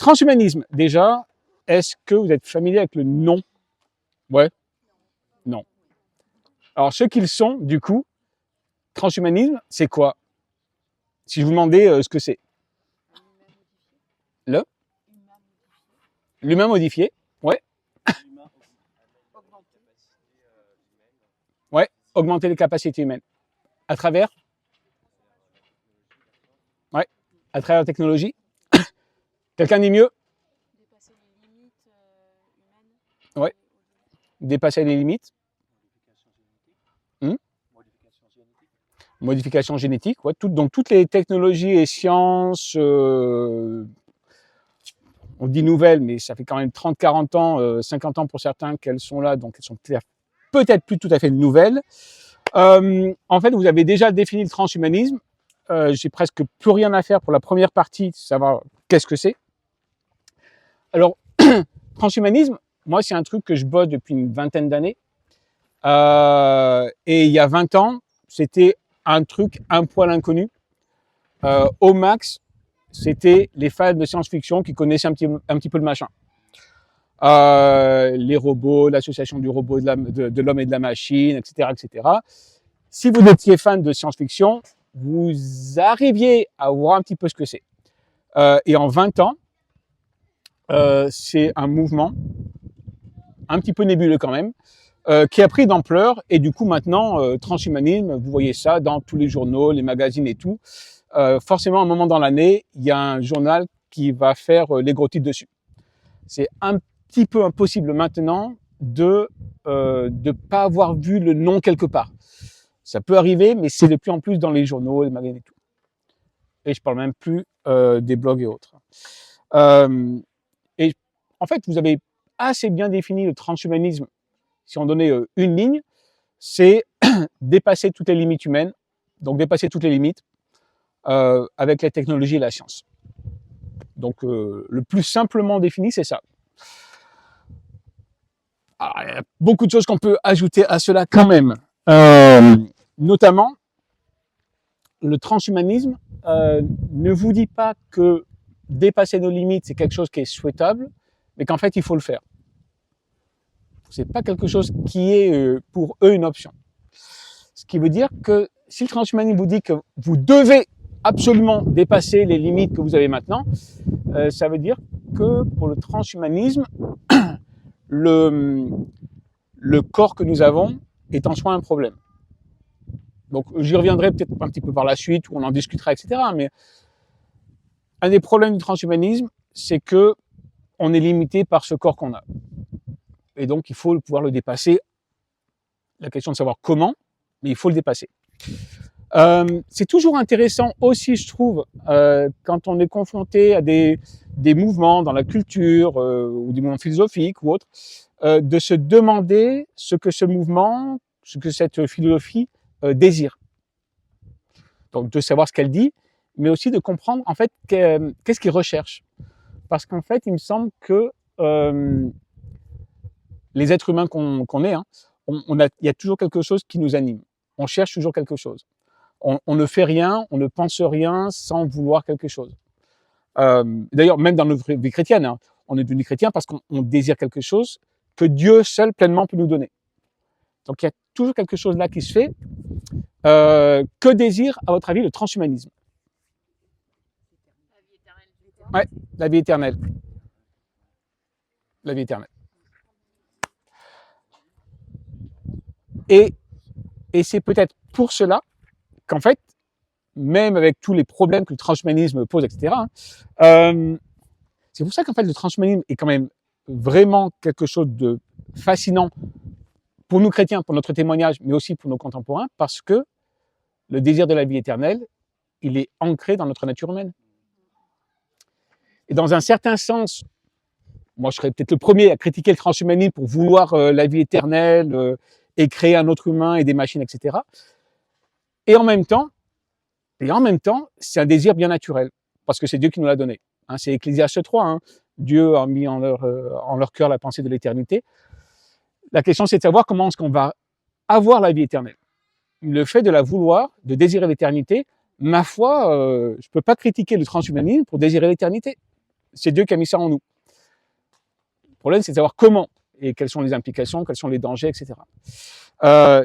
transhumanisme, déjà, est-ce que vous êtes familier avec le nom? Ouais? Non. Alors, ceux qui le sont, du coup, transhumanisme, c'est quoi? Si je vous demandais ce que c'est. Le L'humain modifié, ouais. Ouais, augmenter les capacités humaines. À travers? Ouais, à travers la technologie. Quelqu'un dit mieux? Dépasser les limites humaines. Ouais, dépasser les limites. Modification génétique, ouais, donc toutes les technologies et sciences, on dit nouvelles, mais ça fait quand même 30, 40 ans, 50 ans pour certains qu'elles sont là, donc elles sont peut-être plus tout à fait nouvelles. En fait, vous avez déjà défini le transhumanisme. J'ai presque plus rien à faire pour la première partie, savoir qu'est-ce que c'est. Alors, transhumanisme, moi, c'est un truc que je bosse depuis une vingtaine d'années. Et il y a 20 ans, c'était un truc un poil inconnu. Au max, c'était les fans de science-fiction qui connaissaient un petit peu le machin. Les robots, l'association du robot, de l'homme et de la machine, etc., etc. Si vous étiez fan de science-fiction, vous arriviez à voir un petit peu ce que c'est. Et en 20 ans, c'est un mouvement un petit peu nébuleux quand même, qui a pris d'ampleur, et du coup maintenant, transhumanisme, vous voyez ça dans tous les journaux, les magazines et tout. Forcément, à un moment dans l'année, il y a un journal qui va faire les gros titres dessus. C'est un petit peu impossible maintenant de pas avoir vu le nom quelque part. Ça peut arriver, mais c'est de plus en plus dans les journaux, les magazines et tout. Et je parle même plus des blogs et autres. Et en fait, vous avez assez bien défini le transhumanisme. Si on donnait une ligne, c'est dépasser toutes les limites humaines, donc dépasser toutes les limites avec la technologie et la science. Donc le plus simplement défini, c'est ça. Alors, il y a beaucoup de choses qu'on peut ajouter à cela quand même. Notamment, le transhumanisme ne vous dit pas que dépasser nos limites, c'est quelque chose qui est souhaitable, mais qu'en fait, il faut le faire. C'est pas quelque chose qui est pour eux une option. Ce qui veut dire que si le transhumanisme vous dit que vous devez absolument dépasser les limites que vous avez maintenant, ça veut dire que pour le transhumanisme, le corps que nous avons est en soi un problème. Donc j'y reviendrai peut-être un petit peu par la suite, où on en discutera, etc. Mais un des problèmes du transhumanisme, c'est que on est limité par ce corps qu'on a. Et donc il faut pouvoir le dépasser. La question de savoir comment, mais il faut le dépasser. C'est toujours intéressant aussi, je trouve, quand on est confronté à des mouvements dans la culture ou des mouvements philosophiques ou autres, de se demander ce que ce mouvement, ce que cette philosophie désire. Donc de savoir ce qu'elle dit, mais aussi de comprendre en fait qu'est-ce qu'il recherche. Parce qu'en fait, il me semble que les êtres humains qu'on est, hein, il y a toujours quelque chose qui nous anime. On cherche toujours quelque chose. On ne fait rien, on ne pense rien sans vouloir quelque chose. D'ailleurs, même dans notre vie chrétienne, hein, on est devenu chrétien parce qu'on désire quelque chose que Dieu seul pleinement peut nous donner. Donc il y a toujours quelque chose là qui se fait. Que désire, à votre avis, le transhumanisme? La vie éternelle. Ouais, la vie éternelle. La vie éternelle. Et c'est peut-être pour cela qu'en fait, même avec tous les problèmes que le transhumanisme pose, etc., c'est pour ça qu'en fait, le transhumanisme est quand même vraiment quelque chose de fascinant pour nous chrétiens, pour notre témoignage, mais aussi pour nos contemporains, parce que le désir de la vie éternelle, il est ancré dans notre nature humaine. Et dans un certain sens, moi je serais peut-être le premier à critiquer le transhumanisme pour vouloir la vie éternelle et créer un autre humain et des machines, etc. Et en même temps, c'est un désir bien naturel, parce que c'est Dieu qui nous l'a donné. Hein, c'est Ecclésiaste 3, hein. Dieu a mis en leur cœur la pensée de l'éternité. La question, c'est de savoir comment est-ce qu'on va avoir la vie éternelle. Le fait de la vouloir, de désirer l'éternité, ma foi, je ne peux pas critiquer le transhumanisme pour désirer l'éternité. c'est Dieu qui a mis ça en nous. Le problème, c'est de savoir comment et quelles sont les implications, quels sont les dangers, etc.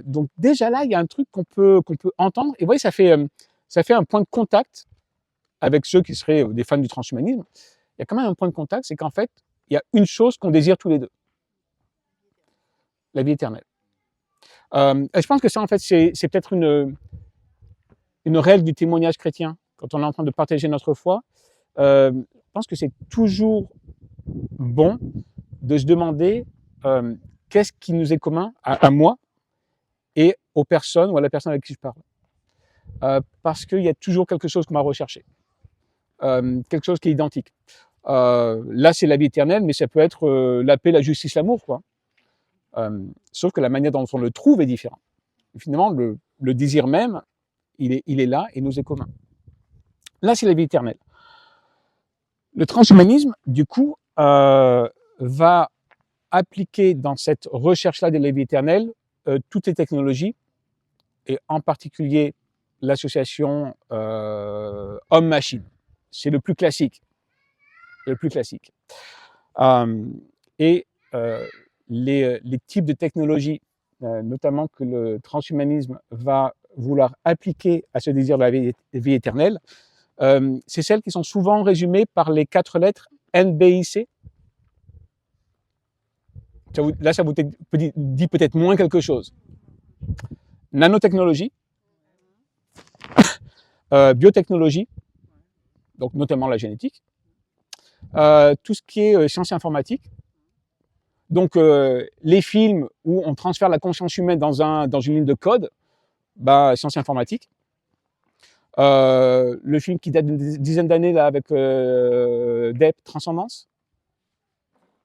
Donc déjà là, il y a un truc qu'on peut entendre. Et vous voyez, ça fait un point de contact avec ceux qui seraient des fans du transhumanisme. Il y a quand même un point de contact, c'est qu'en fait, il y a une chose qu'on désire tous les deux. La vie éternelle. Et je pense que ça, en fait, c'est peut-être une règle du témoignage chrétien. Quand on est en train de partager notre foi, je pense que c'est toujours bon de se demander qu'est-ce qui nous est commun à moi et aux personnes ou à la personne avec qui je parle. Parce qu'il y a toujours quelque chose qu'on va rechercher. Quelque chose qui est identique. Là, c'est la vie éternelle, mais ça peut être la paix, la justice, l'amour, quoi. Sauf que la manière dont on le trouve est différente. Et finalement, le désir même, il est là et nous est commun. Là, c'est la vie éternelle. Le transhumanisme, du coup, va appliquer dans cette recherche-là de la vie éternelle toutes les technologies, et en particulier l'association homme-machine. C'est le plus classique. Le plus classique. Et les types de technologies, notamment que le transhumanisme va vouloir appliquer à ce désir de la vie éternelle, c'est celles qui sont souvent résumées par les 4 lettres NBIC. Là, ça vous dit peut-être moins quelque chose. Nanotechnologie, biotechnologie, donc notamment la génétique, tout ce qui est sciences informatiques. Donc, les films où on transfère la conscience humaine dans une ligne de code, sciences informatiques. Le film qui date d'une dizaine d'années là avec Depp, Transcendance,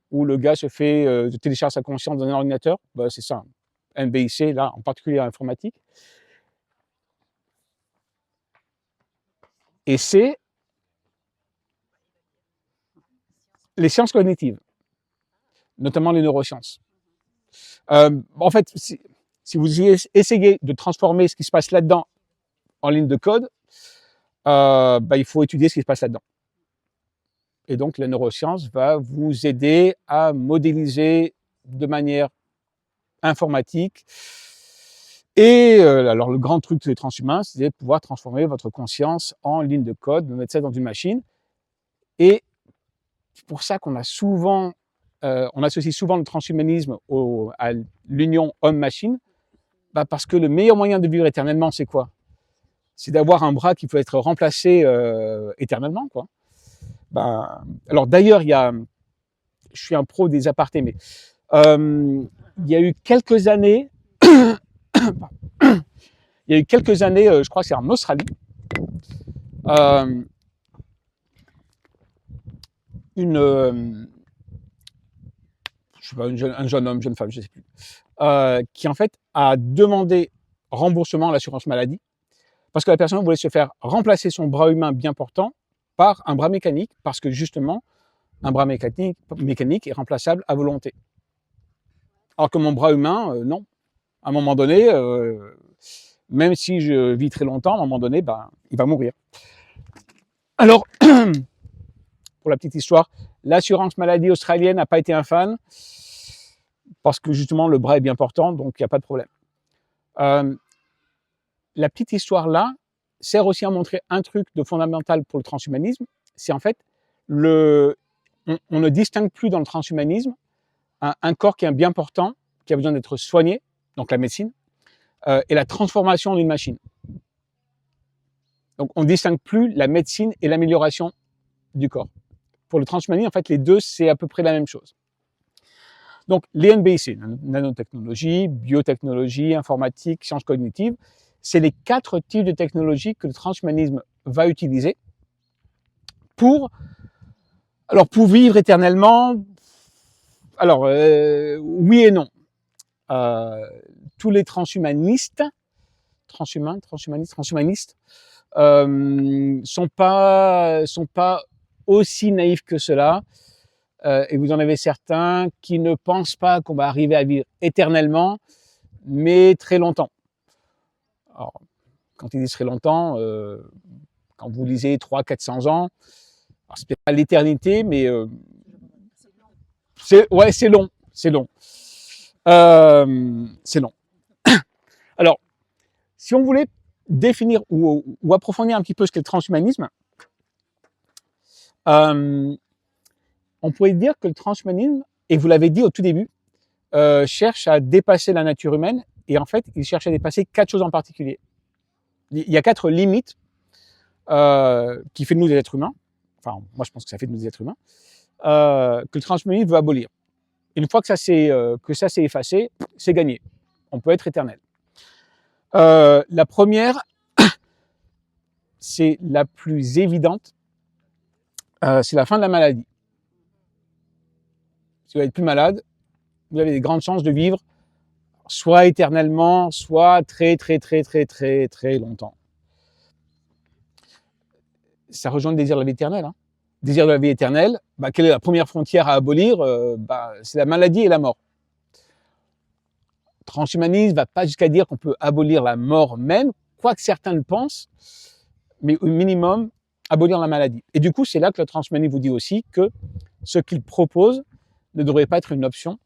où le gars se fait télécharge sa conscience dans un ordinateur, c'est ça, NBIC, là, en particulier informatique. Et c'est les sciences cognitives, notamment les neurosciences. En fait, si vous essayez de transformer ce qui se passe là-dedans en ligne de code, il faut étudier ce qui se passe là-dedans. Et donc, la neuroscience va vous aider à modéliser de manière informatique. Et alors, le grand truc des transhumains, c'est de pouvoir transformer votre conscience en ligne de code, de mettre ça dans une machine. Et c'est pour ça qu'on a souvent, on associe souvent le transhumanisme à l'union homme-machine, parce que le meilleur moyen de vivre éternellement, c'est quoi? C'est d'avoir un bras qui peut être remplacé éternellement, quoi. Alors d'ailleurs, je suis un pro des apartés, mais il y a eu quelques années, je crois que c'est en Australie, je sais pas, un jeune homme, jeune femme, je sais plus, qui en fait a demandé remboursement à l'assurance maladie parce que la personne voulait se faire remplacer son bras humain bien portant par un bras mécanique, parce que justement, un bras mécanique est remplaçable à volonté. Alors que mon bras humain, non. À un moment donné, même si je vis très longtemps, à un moment donné, il va mourir. Alors, pour la petite histoire, l'assurance maladie australienne n'a pas été un fan, parce que justement, le bras est bien portant, donc il n'y a pas de problème. La petite histoire là sert aussi à montrer un truc de fondamental pour le transhumanisme, c'est en fait, on ne distingue plus dans le transhumanisme un corps qui est bien portant, qui a besoin d'être soigné, donc la médecine, et la transformation d'une machine. Donc on ne distingue plus la médecine et l'amélioration du corps. Pour le transhumanisme, en fait, les deux, c'est à peu près la même chose. Donc les NBIC, nanotechnologie, biotechnologie, informatique, sciences cognitives, c'est les 4 types de technologies que le transhumanisme va utiliser pour vivre éternellement. Alors, oui et non. Tous les transhumanistes sont pas aussi naïfs que cela. Et vous en avez certains qui ne pensent pas qu'on va arriver à vivre éternellement, mais très longtemps. Alors, quand ils disent très longtemps, quand vous lisez 300-400 ans, Alors, c'est peut-être pas l'éternité, mais C'est long. ouais, c'est long. C'est long. C'est long. Alors, si on voulait définir ou approfondir un petit peu ce qu'est le transhumanisme, on pourrait dire que le transhumanisme, et vous l'avez dit au tout début, cherche à dépasser la nature humaine, et en fait, il cherche à dépasser 4 choses en particulier. Il y a 4 limites qui fait de nous des êtres humains, enfin, moi je pense que ça fait de nous des êtres humains, que le transhumanisme veut abolir. Une fois que ça s'est effacé, c'est gagné. On peut être éternel. La première, c'est la plus évidente, c'est la fin de la maladie. Si vous n'êtes plus malade, vous avez des grandes chances de vivre soit éternellement, soit très longtemps. Ça rejoint le désir de la vie éternelle. Hein. Le désir de la vie éternelle, quelle est la première frontière à abolir? C'est la maladie et la mort. Le transhumanisme ne va pas jusqu'à dire qu'on peut abolir la mort même, quoique certains le pensent, mais au minimum, abolir la maladie. Et du coup, c'est là que le transhumanisme vous dit aussi que ce qu'il propose ne devrait pas être une option,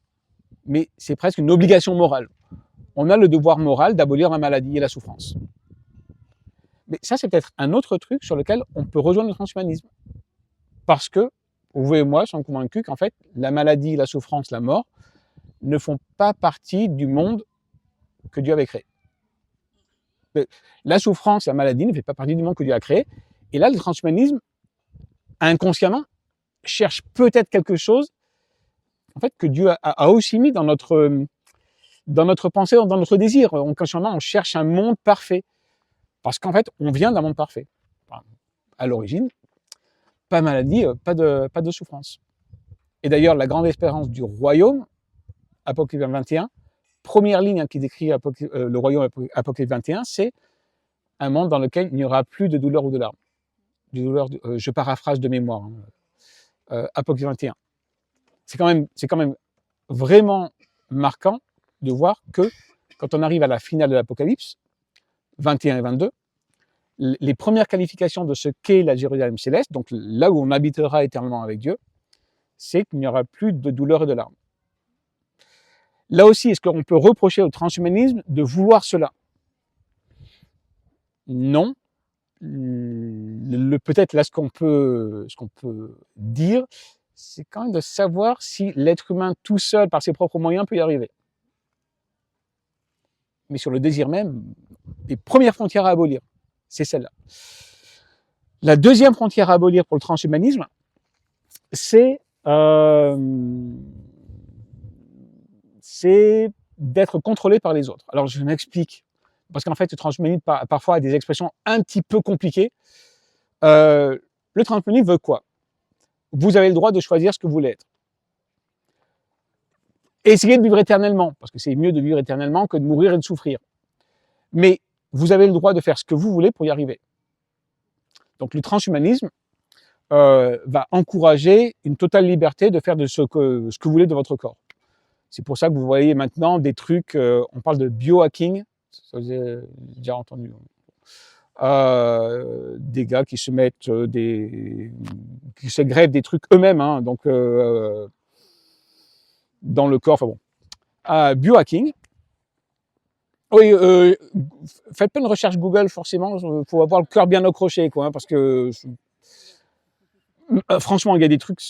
mais c'est presque une obligation morale. On a le devoir moral d'abolir la maladie et la souffrance. Mais ça, c'est peut-être un autre truc sur lequel on peut rejoindre le transhumanisme. Parce que, vous et moi sommes convaincus qu'en fait, la maladie, la souffrance, la mort ne font pas partie du monde que Dieu avait créé. La souffrance, la maladie ne fait pas partie du monde que Dieu a créé. Et là, le transhumanisme, inconsciemment, cherche peut-être quelque chose en fait, que Dieu a aussi mis dans notre pensée, dans notre désir. Inconsciemment, on cherche un monde parfait. Parce qu'en fait, on vient d'un monde parfait. Enfin, à l'origine, pas de maladie, pas de souffrance. Et d'ailleurs, la grande espérance du royaume, Apocalypse 21, première ligne qui décrit le royaume Apocalypse 21, c'est un monde dans lequel il n'y aura plus de douleur ou de larmes. Je paraphrase de mémoire, Apocalypse 21. C'est quand même vraiment marquant de voir que quand on arrive à la finale de l'Apocalypse, 21 et 22, les premières qualifications de ce qu'est la Jérusalem céleste, donc là où on habitera éternellement avec Dieu, c'est qu'il n'y aura plus de douleur et de larmes. Là aussi, est-ce qu'on peut reprocher au transhumanisme de vouloir cela? Non. Peut-être là, ce qu'on peut dire, c'est quand même de savoir si l'être humain tout seul, par ses propres moyens, peut y arriver. Mais sur le désir même, les premières frontières à abolir, c'est celle-là. La deuxième frontière à abolir pour le transhumanisme, c'est d'être contrôlé par les autres. Alors, je m'explique. Parce qu'en fait, le transhumanisme, parfois, a des expressions un petit peu compliquées. Le transhumanisme veut quoi? Vous avez le droit de choisir ce que vous voulez être. Essayez de vivre éternellement, parce que c'est mieux de vivre éternellement que de mourir et de souffrir. Mais vous avez le droit de faire ce que vous voulez pour y arriver. Donc le transhumanisme va encourager une totale liberté de faire de ce que vous voulez de votre corps. C'est pour ça que vous voyez maintenant des trucs, on parle de biohacking, ça vous avez déjà entendu. Des gars qui se mettent qui se greffent des trucs eux-mêmes, hein, donc dans le corps, enfin bon. Biohacking. Oui, faites pas une recherche Google forcément, faut avoir le cœur bien accroché, quoi, hein, parce que franchement, il y a des trucs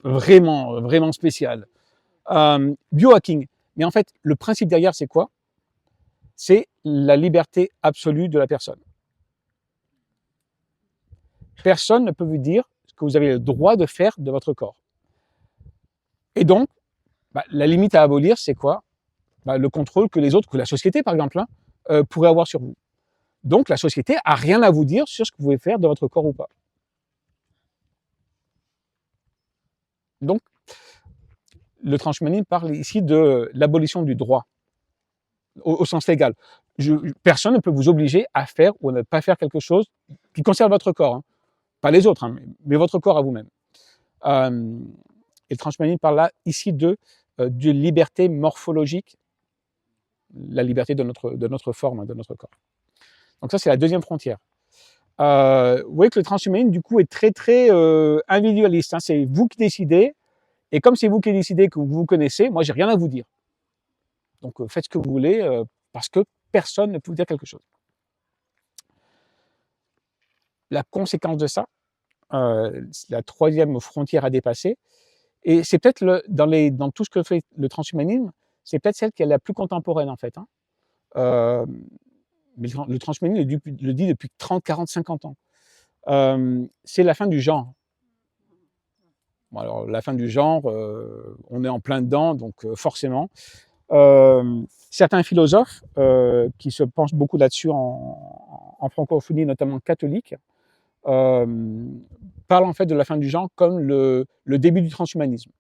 vraiment spéciaux. Biohacking. Mais en fait, le principe derrière, c'est quoi? C'est la liberté absolue de la personne. Personne ne peut vous dire ce que vous avez le droit de faire de votre corps. Et donc, la limite à abolir, c'est quoi? Le contrôle que les autres, que la société par exemple, pourrait avoir sur vous. Donc la société a rien à vous dire sur ce que vous pouvez faire de votre corps ou pas. Donc, le transhumanisme parle ici de l'abolition du droit, au sens légal. Personne ne peut vous obliger à faire ou à ne pas faire quelque chose qui concerne votre corps, hein. Pas les autres, hein, mais votre corps à vous-même. Et le transhumanisme parle là ici de liberté morphologique, la liberté de notre forme, de notre corps. Donc ça, c'est la deuxième frontière. vous voyez que le transhumanisme, du coup, est très, très individualiste. Hein. C'est vous qui décidez. Et comme c'est vous qui décidez, que vous vous connaissez, moi, j'ai rien à vous dire. Donc, faites ce que vous voulez, parce que personne ne peut vous dire quelque chose. La conséquence de ça, c'est la troisième frontière à dépasser. Et c'est peut-être dans tout ce que fait le transhumanisme, c'est peut-être celle qui est la plus contemporaine, en fait. Hein. Mais le transhumanisme le dit depuis 30, 40, 50 ans. C'est la fin du genre. Bon, alors, la fin du genre, on est en plein dedans, donc forcément. Certains philosophes qui se penchent beaucoup là-dessus en francophonie, notamment catholique, parlent en fait de la fin du genre comme le début du transhumanisme.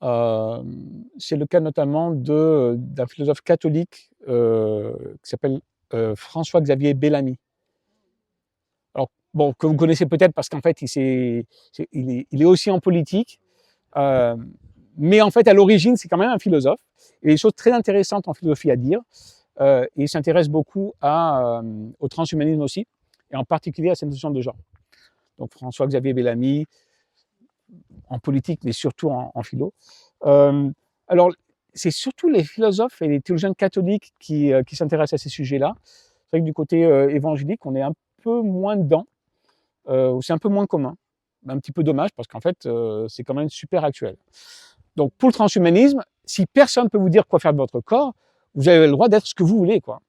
C'est le cas notamment d'un philosophe catholique qui s'appelle François-Xavier Bellamy. Alors, bon, que vous connaissez peut-être parce qu'en fait, il est aussi en politique, mais en fait, à l'origine, c'est quand même un philosophe. Il y a des choses très intéressantes en philosophie à dire, et il s'intéresse beaucoup au transhumanisme aussi, et en particulier à cette notion de genre. Donc, François-Xavier Bellamy, en politique, mais surtout en philo. Alors, c'est surtout les philosophes et les théologiens catholiques qui s'intéressent à ces sujets-là. C'est vrai que du côté évangélique, on est un peu moins dedans, c'est un peu moins commun. Un petit peu dommage parce qu'en fait, c'est quand même super actuel. Donc, pour le transhumanisme, si personne ne peut vous dire quoi faire de votre corps, vous avez le droit d'être ce que vous voulez, quoi.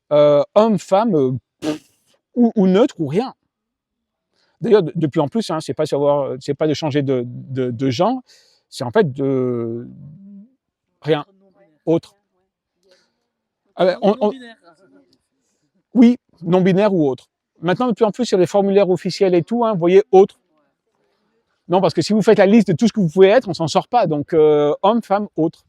Homme, femme, ou neutre, ou rien. D'ailleurs, de plus en plus, hein, c'est pas de changer de genre, c'est en fait de rien, autre. Oui, non-binaire ou autre. Maintenant, de plus en plus, sur les formulaires officiels et tout, hein, vous voyez autre. Non, parce que si vous faites la liste de tout ce que vous pouvez être, on s'en sort pas. Donc, homme, femme, autre.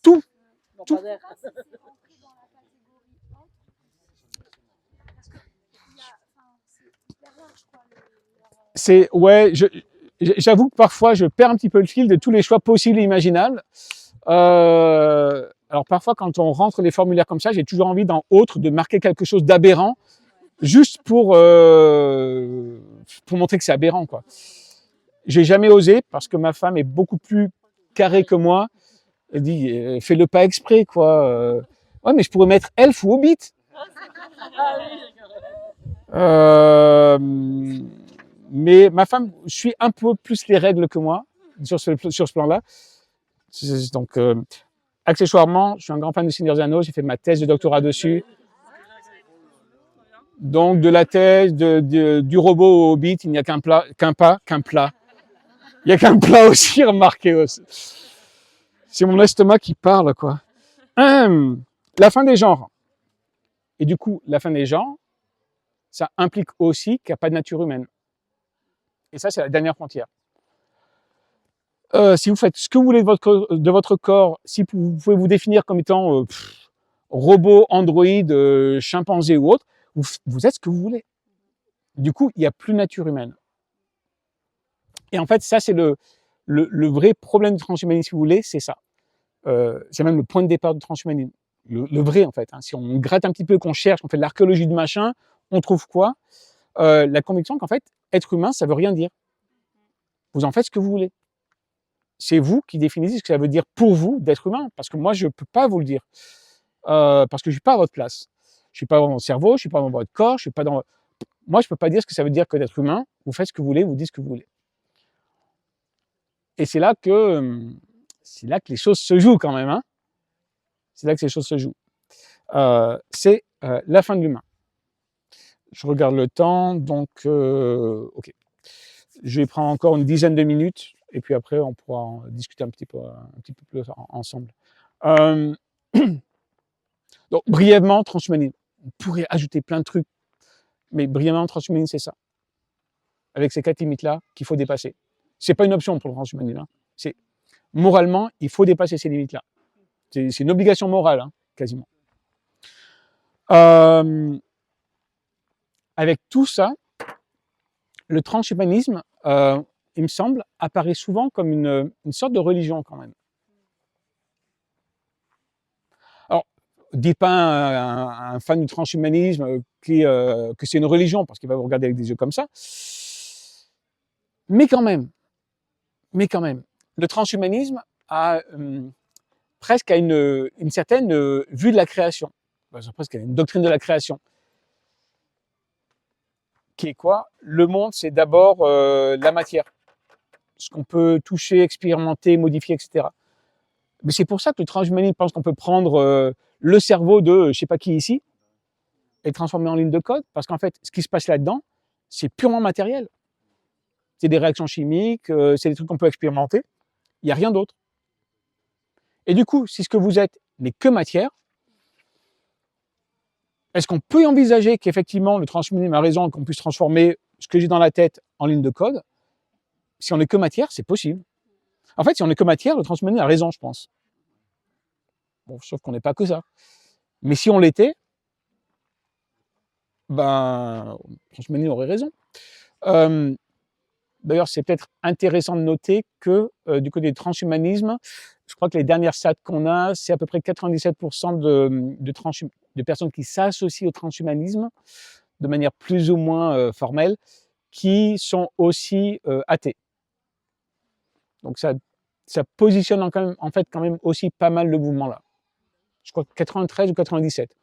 Tout. Tout. Ouais, j'avoue que parfois, je perds un petit peu le fil de tous les choix possibles et imaginables. Alors parfois, quand on rentre les formulaires comme ça, j'ai toujours envie dans autre de marquer quelque chose d'aberrant, juste pour montrer que c'est aberrant, quoi. J'ai jamais osé parce que ma femme est beaucoup plus carrée que moi. Elle dit, fais-le pas exprès, quoi. Ouais, mais je pourrais mettre elfe ou hobbit. Mais ma femme suit un peu plus les règles que moi sur ce plan-là. Donc, accessoirement, je suis un grand fan de Seigneur des Anneaux. J'ai fait ma thèse de doctorat dessus. Donc, de la thèse, du robot au Hobbit, il n'y a qu'un plat. Il n'y a qu'un plat aussi, remarquez. C'est mon estomac qui parle, quoi. La fin des genres. Et du coup, la fin des genres, ça implique aussi qu'il n'y a pas de nature humaine. Et ça, c'est la dernière frontière. Si vous faites ce que vous voulez de votre corps, si vous pouvez vous définir comme étant robot, androïde, chimpanzé ou autre, vous êtes ce que vous voulez. Du coup, il n'y a plus de nature humaine. Et en fait, ça, c'est le vrai problème du transhumanisme, si vous voulez, c'est ça. C'est même le point de départ du transhumanisme. Le vrai, en fait. Hein. Si on gratte un petit peu, qu'on cherche, on fait de l'archéologie du machin, on trouve quoi? La conviction qu'en fait, être humain, ça veut rien dire. Vous en faites ce que vous voulez. C'est vous qui définissez ce que ça veut dire pour vous d'être humain. Parce que moi, je ne peux pas vous le dire. Parce que je ne suis pas à votre place. Je ne suis pas dans votre cerveau, je ne suis pas dans votre corps, je suis pas dans... Moi, je ne peux pas dire ce que ça veut dire que d'être humain. Vous faites ce que vous voulez, vous dites ce que vous voulez. Et c'est là que les choses se jouent quand même. Hein. C'est là que les choses se jouent. C'est la fin de l'humain. Je regarde le temps, donc ok. Je vais prendre encore une dizaine de minutes, et puis après, on pourra en discuter un petit peu plus ensemble. Donc, brièvement, transhumanisme. On pourrait ajouter plein de trucs, mais brièvement, transhumanisme, c'est ça. Avec ces 4 limites-là qu'il faut dépasser. C'est pas une option pour le transhumanisme. Hein. C'est moralement, il faut dépasser ces limites-là. C'est une obligation morale, hein, quasiment. Avec tout ça, le transhumanisme, il me semble, apparaît souvent comme une sorte de religion quand même. Dis pas un fan du transhumanisme que c'est une religion, parce qu'il va vous regarder avec des yeux comme ça. Mais quand même, le transhumanisme a presque une certaine vue de la création. Presque une doctrine de la création. Qui est quoi? Le monde, c'est d'abord la matière. Ce qu'on peut toucher, expérimenter, modifier, etc. Mais c'est pour ça que le transhumanisme pense qu'on peut prendre le cerveau de je sais pas qui ici et le transformer en ligne de code, parce qu'en fait, ce qui se passe là-dedans, c'est purement matériel. C'est des réactions chimiques, c'est des trucs qu'on peut expérimenter. Il n'y a rien d'autre. Et du coup, si ce que vous êtes n'est que matière, est-ce qu'on peut envisager qu'effectivement le transhumanisme a raison, qu'on puisse transformer ce que j'ai dans la tête en ligne de code? Si on n'est que matière, c'est possible. En fait, si on n'est que matière, le transhumanisme a raison, je pense. Bon, sauf qu'on n'est pas que ça. Mais si on l'était, ben, le transhumanisme aurait raison. D'ailleurs, c'est peut-être intéressant de noter que du côté du transhumanisme, je crois que les dernières stats qu'on a, c'est à peu près 97% de personnes qui s'associent au transhumanisme de manière plus ou moins formelle, qui sont aussi athées. Donc ça positionne en fait quand même aussi pas mal le mouvement là. Je crois que 93 ou 97,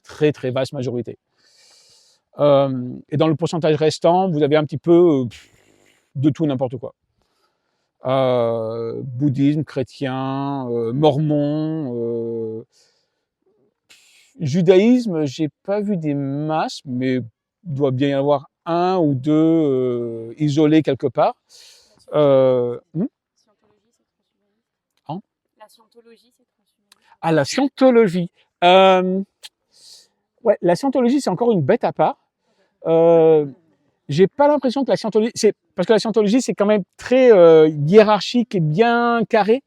très très basse majorité. Et dans le pourcentage restant, vous avez un petit peu de tout n'importe quoi. Bouddhisme, chrétien, mormon, judaïsme, j'ai pas vu des masses, mais il doit bien y avoir un ou deux isolés quelque part. Hein? La scientologie, c'est transhumaniste. Ah, la scientologie. Ouais, la scientologie, c'est encore une bête à part. J'ai pas l'impression que la scientologie, parce que la scientologie, c'est quand même très hiérarchique et bien carré.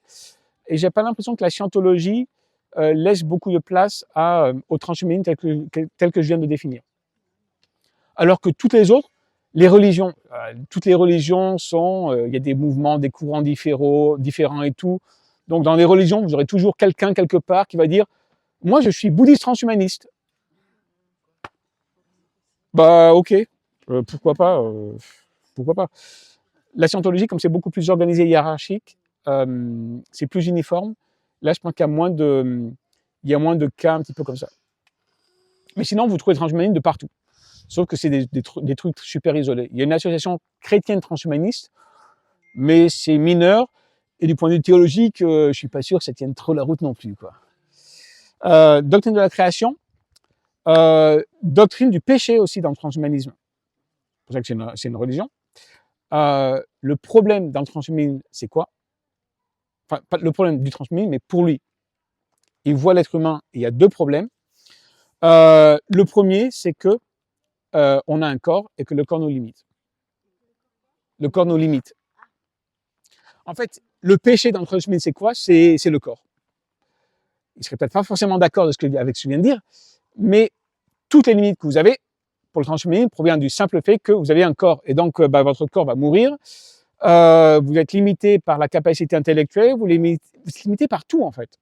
Et j'ai pas l'impression que la scientologie laisse beaucoup de place au transhumanisme tel que je viens de définir. Alors que toutes les autres, les religions, toutes les religions sont, il y a des mouvements, des courants différents et tout. Donc dans les religions, vous aurez toujours quelqu'un quelque part qui va dire, moi je suis bouddhiste transhumaniste. Bah ok, pourquoi pas, pourquoi pas. La scientologie, comme c'est beaucoup plus organisé et hiérarchique, c'est plus uniforme. Là, je pense qu'il y a moins de cas un petit peu comme ça. Mais sinon, vous trouvez transhumanisme de partout. Sauf que c'est des trucs super isolés. Il y a une association chrétienne transhumaniste, mais c'est mineur. Et du point de vue théologique, je suis pas sûr que ça tienne trop la route non plus, quoi. Doctrine de la création, doctrine du péché aussi dans le transhumanisme. C'est pour ça que c'est une religion. Le problème dans le transhumanisme, c'est quoi? Enfin, pas le problème du transhumanisme, mais pour lui. Il voit l'être humain, et il y a deux problèmes. Le premier, c'est que on a un corps et que le corps nous limite. Le corps nous limite. En fait, le péché dans le transhumanisme, c'est quoi? C'est le corps. Il serait peut-être pas forcément d'accord avec ce que je viens de dire, mais toutes les limites que vous avez pour le transhumanisme proviennent du simple fait que vous avez un corps, et donc votre corps va mourir. Vous êtes limité par la capacité intellectuelle, vous êtes limité par tout en fait.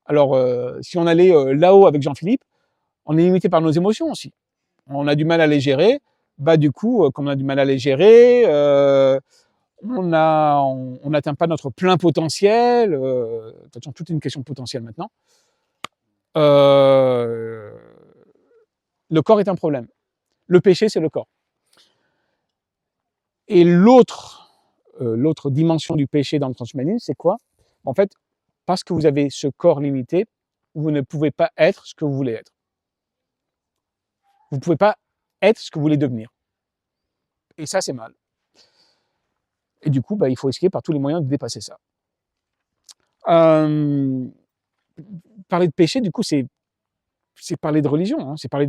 Alors, si on allait là-haut avec Jean-Philippe, on est limité par nos émotions aussi. On a du mal à les gérer. Bah du coup, comme on a du mal à les gérer, on n'atteint pas notre plein potentiel. Attention, toute une question de potentiel maintenant. Le corps est un problème. Le péché, c'est le corps. Et l'autre dimension du péché dans le transhumanisme, c'est quoi? En fait, parce que vous avez ce corps limité, vous ne pouvez pas être ce que vous voulez être. Vous ne pouvez pas être ce que vous voulez devenir. Et ça, c'est mal. Et du coup, il faut essayer par tous les moyens de dépasser ça. Parler de péché, du coup, c'est parler de religion, hein, c'est parler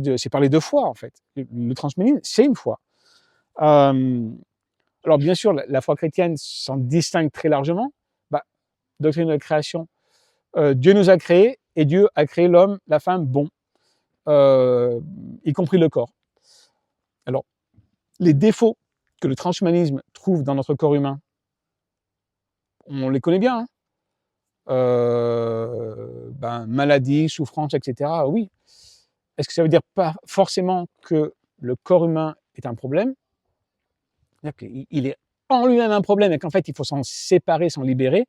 de foi, en fait. Le transhumanisme, c'est une foi. Alors, bien sûr, la foi chrétienne s'en distingue très largement. Doctrine de la création, Dieu nous a créés, et Dieu a créé l'homme, la femme, bon, y compris le corps. Alors, les défauts que le transhumanisme trouve dans notre corps humain, on les connaît bien. Hein. maladie, souffrance, etc. Oui. Est-ce que ça veut dire pas forcément que le corps humain est un problème? C'est-à-dire qu'il est en lui-même un problème et qu'en fait, il faut s'en séparer, s'en libérer?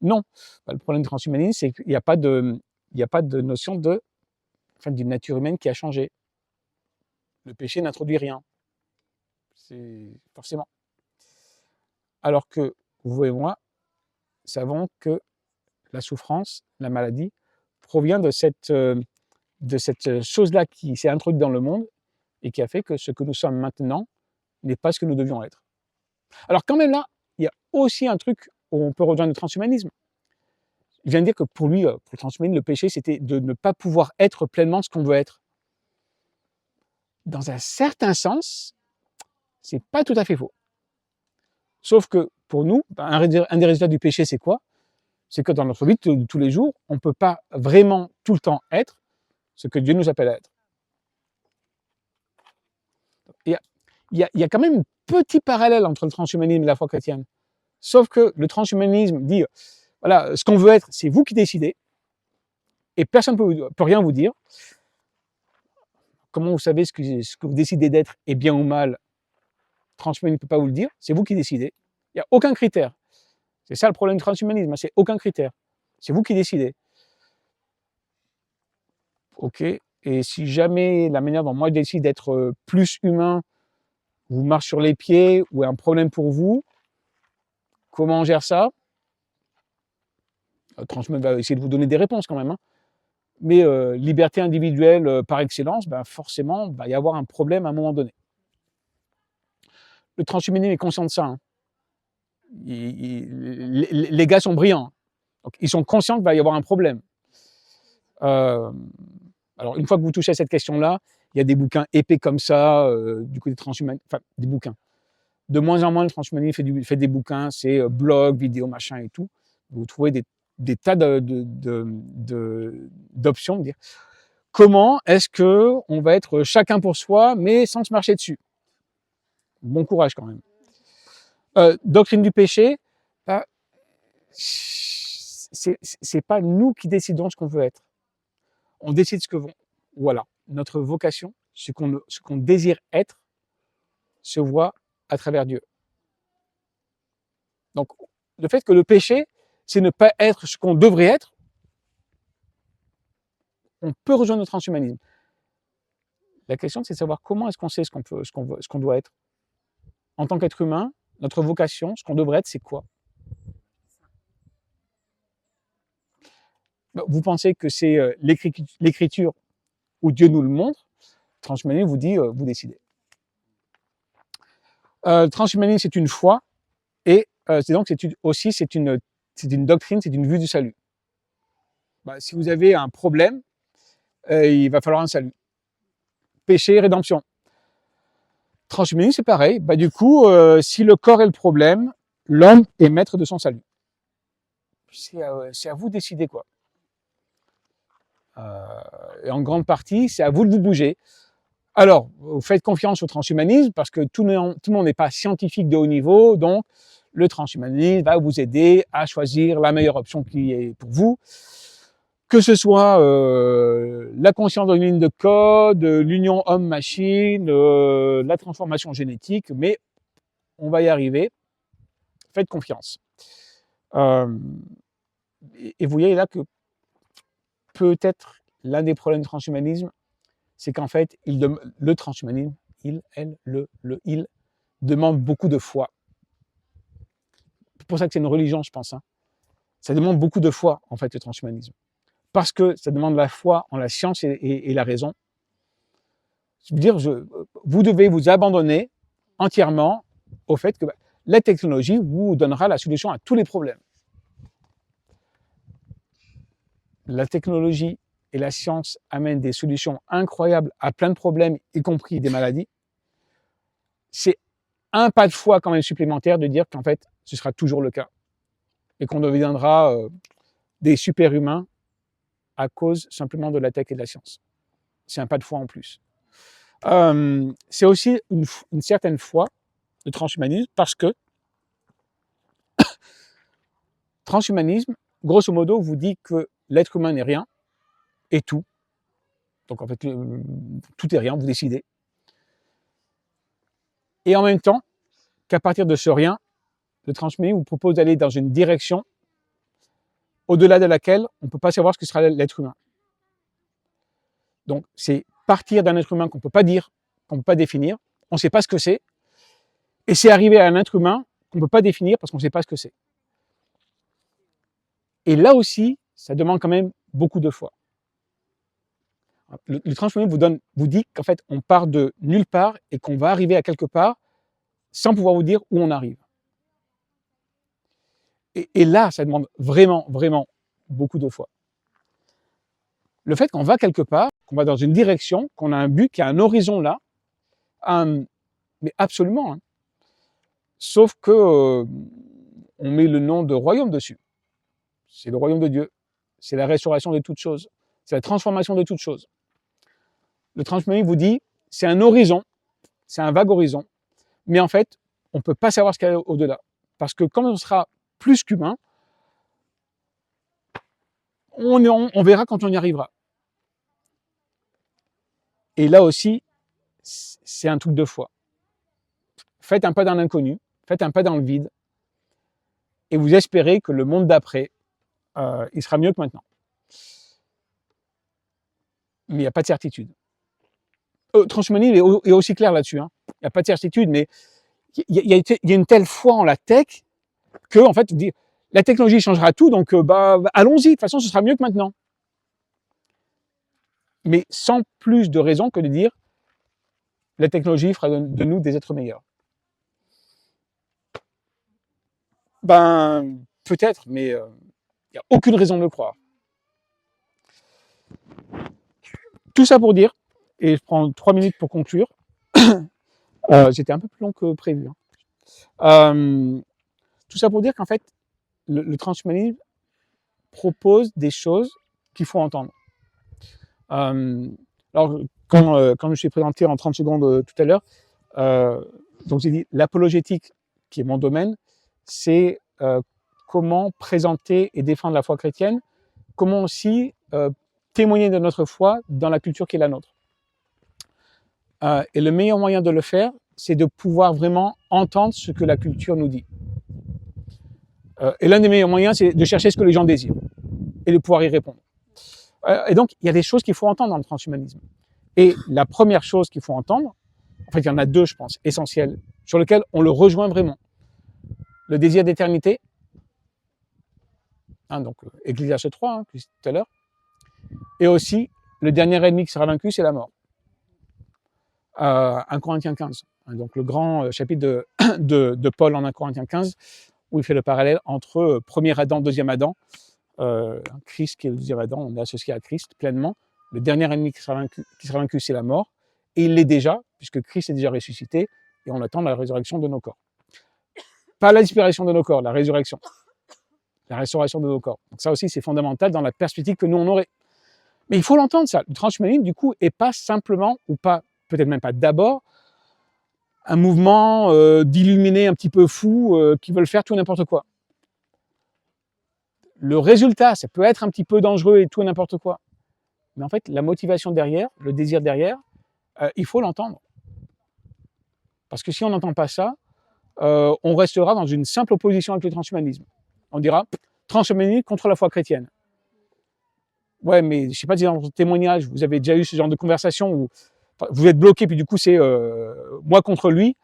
Non. Le problème du transhumanisme, c'est qu'il n'y a pas de notion d'une nature humaine qui a changé. Le péché n'introduit rien. C'est forcément. Alors que vous et moi savons que la souffrance, la maladie, provient de cette chose-là qui s'est introduite dans le monde et qui a fait que ce que nous sommes maintenant n'est pas ce que nous devions être. Alors quand même là, il y a aussi un truc où on peut rejoindre le transhumanisme. Il vient de dire que pour lui, pour le transhumanisme, le péché, c'était de ne pas pouvoir être pleinement ce qu'on veut être. Dans un certain sens, c'est pas tout à fait faux. Sauf que pour nous, un des résultats du péché, c'est quoi? C'est que dans notre vie de tous les jours, on ne peut pas vraiment tout le temps être ce que Dieu nous appelle à être. Il y a quand même un petit parallèle entre le transhumanisme et la foi chrétienne. Sauf que le transhumanisme dit, voilà, ce qu'on veut être, c'est vous qui décidez, et personne ne peut rien vous dire. Comment vous savez ce que vous décidez d'être est bien ou mal? Le transhumanisme ne peut pas vous le dire, c'est vous qui décidez. Il n'y a aucun critère. C'est ça le problème du transhumanisme, c'est aucun critère. C'est vous qui décidez. Ok. Et si jamais la manière dont moi je décide d'être plus humain vous marche sur les pieds ou est un problème pour vous, comment on gère ça? Le transhumanisme va essayer de vous donner des réponses quand même. Hein. Mais liberté individuelle par excellence, forcément, il va y avoir un problème à un moment donné. Le transhumanisme est conscient de ça. Hein. Les gars sont brillants. Donc, ils sont conscients qu'il va y avoir un problème. Alors, une fois que vous touchez à cette question-là, il y a des bouquins épais comme ça, du côté transhumanisme, enfin, des bouquins. De moins en moins, le transhumanisme fait des bouquins, c'est blog, vidéo, machin et tout. Vous trouvez des tas d'options, de dire comment est-ce qu'on va être chacun pour soi, mais sans se marcher dessus. Bon courage quand même. Doctrine du péché, c'est pas nous qui décidons ce qu'on veut être. On décide ce que voilà, notre vocation, ce qu'on désire être, se voit à travers Dieu. Donc, le fait que le péché, c'est ne pas être ce qu'on devrait être, on peut rejoindre le transhumanisme. La question, c'est de savoir comment est-ce qu'on sait ce qu'on doit être. En tant qu'être humain, notre vocation, ce qu'on devrait être, c'est quoi? Vous pensez que c'est l'écriture où Dieu nous le montre? Le transhumanisme vous dit, vous décidez. Le transhumanisme, c'est une foi, et c'est une doctrine, c'est une vue du salut. Si vous avez un problème, il va falloir un salut. Péché, rédemption. Transhumanisme, c'est pareil. Du coup, si le corps est le problème, l'homme est maître de son salut. C'est à vous de décider quoi. Et en grande partie, c'est à vous de vous bouger. Alors, vous faites confiance au transhumanisme parce que tout le monde n'est pas scientifique de haut niveau, donc le transhumanisme va vous aider à choisir la meilleure option qui est pour vous. Que ce soit la conscience dans une ligne de code, l'union homme-machine, la transformation génétique, mais on va y arriver. Faites confiance. Et vous voyez là que peut-être l'un des problèmes du transhumanisme, c'est qu'en fait, le transhumanisme, il demande beaucoup de foi. C'est pour ça que c'est une religion, je pense. Hein. Ça demande beaucoup de foi, en fait, le transhumanisme. Parce que ça demande la foi en la science et la raison. Je veux dire, vous devez vous abandonner entièrement au fait que la technologie vous donnera la solution à tous les problèmes. La technologie et la science amènent des solutions incroyables à plein de problèmes, y compris des maladies. C'est un pas de foi quand même supplémentaire de dire qu'en fait, ce sera toujours le cas. Et qu'on deviendra des super-humains à cause simplement de la tech et de la science. C'est un pas de foi en plus. C'est aussi une certaine foi de transhumanisme parce que transhumanisme grosso modo, vous dit que l'être humain n'est rien et tout. Donc en fait, tout est rien, vous décidez. Et en même temps, qu'à partir de ce rien, le transhumanisme vous propose d'aller dans une direction au-delà de laquelle on ne peut pas savoir ce que sera l'être humain. Donc c'est partir d'un être humain qu'on ne peut pas dire, qu'on ne peut pas définir, on ne sait pas ce que c'est, et c'est arriver à un être humain qu'on ne peut pas définir parce qu'on ne sait pas ce que c'est. Et là aussi, ça demande quand même beaucoup de foi. Le transhumanisme vous dit qu'en fait, on part de nulle part et qu'on va arriver à quelque part sans pouvoir vous dire où on arrive. Et là, ça demande vraiment, vraiment beaucoup de foi. Le fait qu'on va quelque part, qu'on va dans une direction, qu'on a un but, qu'il y a un horizon là, mais absolument. Hein. Sauf que on met le nom de royaume dessus. C'est le royaume de Dieu. C'est la restauration de toutes choses. C'est la transformation de toutes choses. Le transhumanisme vous dit, c'est un horizon, c'est un vague horizon, mais en fait, on ne peut pas savoir ce qu'il y a au-delà. Parce que quand on sera plus qu'humain, on verra quand on y arrivera. Et là aussi, c'est un truc de foi. Faites un pas dans l'inconnu, faites un pas dans le vide, et vous espérez que le monde d'après, il sera mieux que maintenant. Mais il n'y a pas de certitude. Transhumanisme est aussi clair là-dessus. Hein. Il n'y a pas de certitude, mais il y a une telle foi en la tech que, en fait, la technologie changera tout, donc allons-y, de toute façon, ce sera mieux que maintenant. Mais sans plus de raison que de dire la technologie fera de nous des êtres meilleurs. Ben, peut-être, mais il n'y a aucune raison de le croire. Tout ça pour dire, et je prends 3 minutes pour conclure, j'étais un peu plus long que prévu. Hein. Tout ça pour dire qu'en fait, le transhumanisme propose des choses qu'il faut entendre. Alors, quand je me suis présenté en 30 secondes tout à l'heure, donc j'ai dit l'apologétique, qui est mon domaine, c'est comment présenter et défendre la foi chrétienne, comment aussi témoigner de notre foi dans la culture qui est la nôtre. Et le meilleur moyen de le faire, c'est de pouvoir vraiment entendre ce que la culture nous dit. Et l'un des meilleurs moyens, c'est de chercher ce que les gens désirent et de pouvoir y répondre. Et donc, il y a des choses qu'il faut entendre dans le transhumanisme. Et la première chose qu'il faut entendre, en fait, il y en a deux, je pense, essentielles, sur lesquelles on le rejoint vraiment. Le désir d'éternité, hein, donc Ecclésiaste 3, hein, que je disais tout à l'heure, et aussi, le dernier ennemi qui sera vaincu, c'est la mort. 1 Corinthiens 15, hein, donc le grand chapitre de Paul en 1 Corinthiens 15, où il fait le parallèle entre premier Adam, deuxième Adam, Christ qui est le deuxième Adam, on est associé à Christ pleinement. Le dernier ennemi qui sera vaincu, c'est la mort. Et il l'est déjà, puisque Christ est déjà ressuscité, et on attend la résurrection de nos corps. Pas la disparition de nos corps, la résurrection. La restauration de nos corps. Donc ça aussi, c'est fondamental dans la perspective que nous, on aurait. Mais il faut l'entendre, ça. Le transhumanisme, du coup, est pas simplement, ou pas, peut-être même pas d'abord, un mouvement d'illuminés un petit peu fous qui veulent faire tout et n'importe quoi. Le résultat, ça peut être un petit peu dangereux et tout et n'importe quoi. Mais en fait, la motivation derrière, le désir derrière, il faut l'entendre. Parce que si on n'entend pas ça, on restera dans une simple opposition avec le transhumanisme. On dira transhumanisme contre la foi chrétienne. Ouais, mais je ne sais pas si dans votre témoignage, vous avez déjà eu ce genre de conversation où vous êtes bloqué, puis du coup, c'est moi contre lui.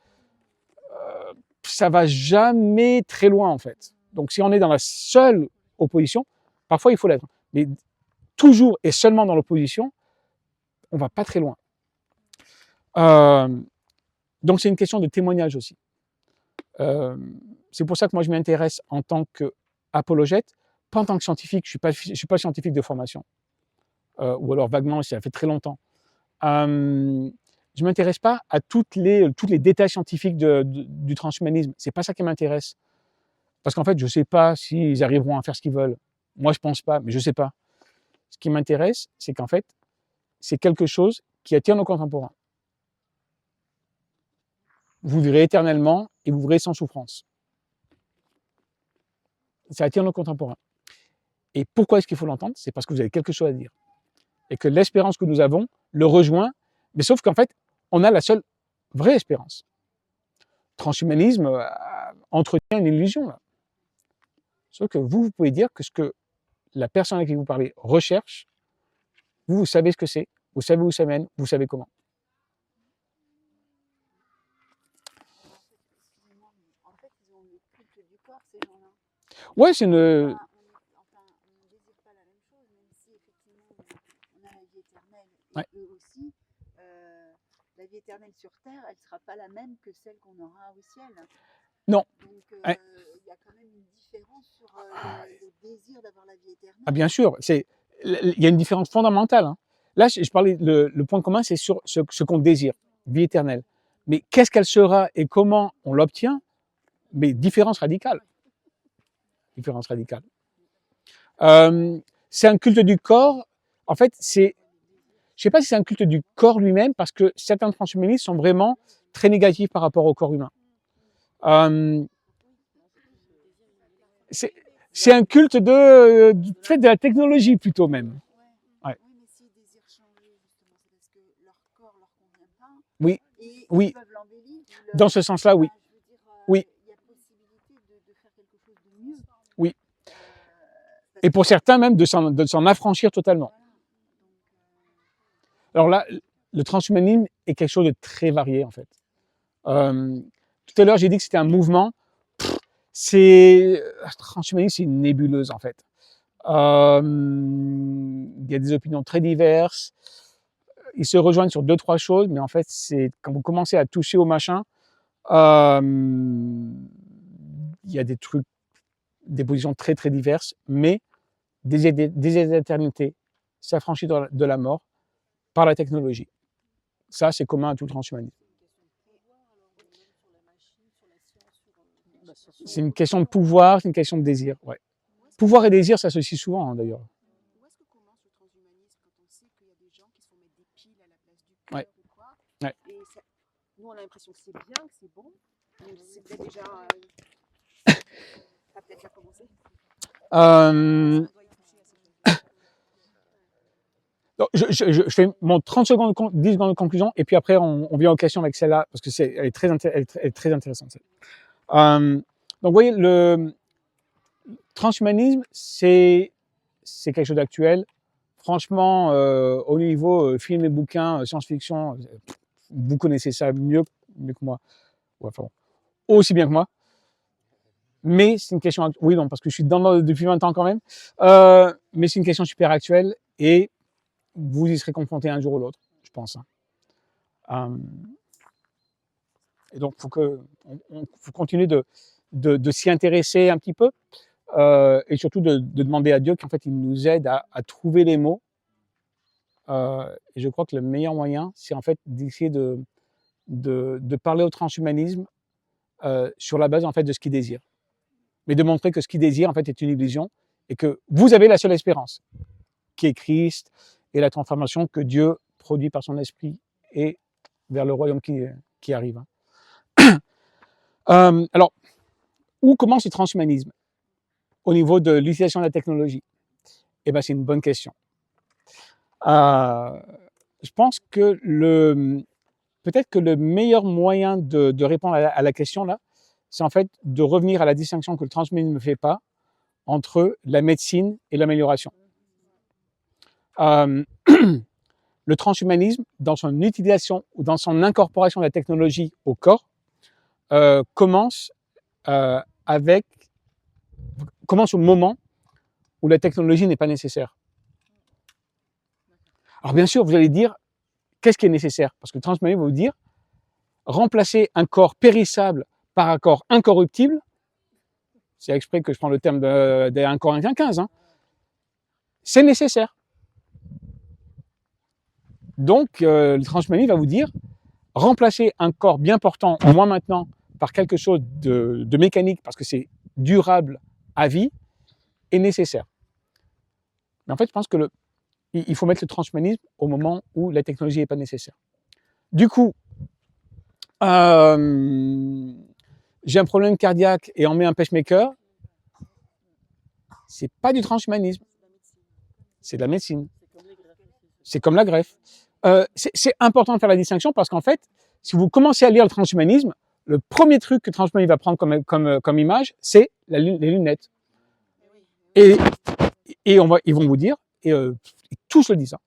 Ça ne va jamais très loin, en fait. Donc, si on est dans la seule opposition, parfois il faut l'être. Mais toujours et seulement dans l'opposition, on ne va pas très loin. Donc, c'est une question de témoignage aussi. C'est pour ça que moi, je m'intéresse en tant qu'apologète, pas en tant que scientifique. Je ne suis pas scientifique de formation. Ou alors vaguement, ça fait très longtemps. Je ne m'intéresse pas à toutes les détails scientifiques du transhumanisme. Ce n'est pas ça qui m'intéresse. Parce qu'en fait, je ne sais pas s'ils arriveront à faire ce qu'ils veulent. Moi, je ne pense pas, mais je ne sais pas. Ce qui m'intéresse, c'est qu'en fait, c'est quelque chose qui attire nos contemporains. Vous vivrez éternellement et vous vivrez sans souffrance. Ça attire nos contemporains. Et pourquoi est-ce qu'il faut l'entendre? C'est parce que vous avez quelque chose à dire. Et que l'espérance que nous avons le rejoint, mais sauf qu'en fait, on a la seule vraie espérance. Transhumanisme entretient une illusion, là. Sauf que vous pouvez dire que ce que la personne à qui vous parlez recherche, vous savez ce que c'est, vous savez où ça mène, vous savez comment. Excusez-moi, mais en fait, ils ont le culte du corps, ces gens-là. Ouais, c'est une... On ne désire pas la même chose, même si effectivement on a la vie éternelle. Et Ouais. eux aussi, la vie éternelle sur Terre, elle ne sera pas la même que celle qu'on aura au ciel. Non. Donc Ouais. il y a quand même une différence sur le désir d'avoir la vie éternelle. Ah, bien sûr, il y a une différence fondamentale, hein. Là, je parlais, le point commun, c'est sur ce qu'on désire, vie éternelle. Mais qu'est-ce qu'elle sera et comment on l'obtient? Mais différence radicale. Différence radicale. C'est un culte du corps. En fait, je ne sais pas si c'est un culte du corps lui-même, parce que certains transhumanistes sont vraiment très négatifs par rapport au corps humain. C'est un culte de la technologie plutôt même. Ouais. Oui, mais s'ils désirent changer, justement, c'est parce que leur corps ne leur convient pas. Oui. Et Oui. ils peuvent l'embellir. Dans ce sens-là, oui. Je veux dire, Oui. il y a possibilité de faire quelque chose de mieux. Oui. Et pour certains même de s'en affranchir totalement. Alors là, le transhumanisme est quelque chose de très varié en fait. Tout à l'heure, j'ai dit que c'était un mouvement. Transhumanisme, c'est une nébuleuse en fait. Il y a des opinions très diverses. Ils se rejoignent sur 2-3 choses, mais en fait, c'est quand vous commencez à toucher au machin, il y a des trucs, des positions très très diverses, mais des éternités s'affranchir de la mort par la technologie. Ça, c'est commun à tout le transhumanisme. C'est une question de pouvoir, c'est une question de désir. Ouais. Pouvoir et désir s'associent souvent, hein, d'ailleurs. Où est-ce que commence le transhumanisme quand on sait qu'il y a des gens qui se font mettre des piles à la place du cœur ou quoi? Ouais. Et ça, nous, on a l'impression que c'est bien, que c'est bon. Mais c'est peut-être déjà. Ça a peut-être déjà commencé. Donc, je fais mon 30 secondes, 10 secondes de conclusion, et puis après, on vient aux questions avec celle-là, parce que elle est très intéressante. Donc, vous voyez, le transhumanisme, c'est quelque chose d'actuel. Franchement, au niveau film et bouquins, science-fiction, vous connaissez ça mieux que moi. Ouais, enfin, aussi bien que moi. Mais c'est une question... Oui, non, parce que je suis dedans depuis 20 ans quand même. Mais c'est une question super actuelle et vous y serez confronté un jour ou l'autre, je pense. Et donc, il faut continuer de s'y intéresser un petit peu et surtout de demander à Dieu qu'en fait, il nous aide à trouver les mots. Et je crois que le meilleur moyen, c'est en fait d'essayer de parler au transhumanisme sur la base en fait de ce qu'il désire. Mais de montrer que ce qu'il désire en fait est une illusion et que vous avez la seule espérance, qui est Christ et la transformation que Dieu produit par son esprit et vers le royaume qui arrive. Alors, où commence le transhumanisme au niveau de l'utilisation de la technologie? Eh bien, c'est une bonne question. Je pense que peut-être que le meilleur moyen de répondre à la question là, c'est en fait de revenir à la distinction que le transhumanisme ne fait pas entre la médecine et l'amélioration. Le transhumanisme, dans son utilisation ou dans son incorporation de la technologie au corps, commence au moment où la technologie n'est pas nécessaire. Alors bien sûr, vous allez dire, qu'est-ce qui est nécessaire? Parce que le transhumanisme va vous dire, remplacer un corps périssable par un corps incorruptible, c'est exprès que je prends le terme d'un Corinthiens 15, hein, c'est nécessaire. Donc, le transhumanisme va vous dire, remplacer un corps bien portant, au moins maintenant, par quelque chose de mécanique, parce que c'est durable à vie, est nécessaire. Mais en fait, je pense que il faut mettre le transhumanisme au moment où la technologie n'est pas nécessaire. Du coup, j'ai un problème cardiaque et on met un pacemaker, c'est pas du transhumanisme, c'est de la médecine. C'est comme la greffe. C'est important de faire la distinction parce qu'en fait, si vous commencez à lire le transhumanisme, le premier truc que le transhumanisme va prendre comme image, c'est les lunettes. Et ils vont vous dire, et tous le disent, hein,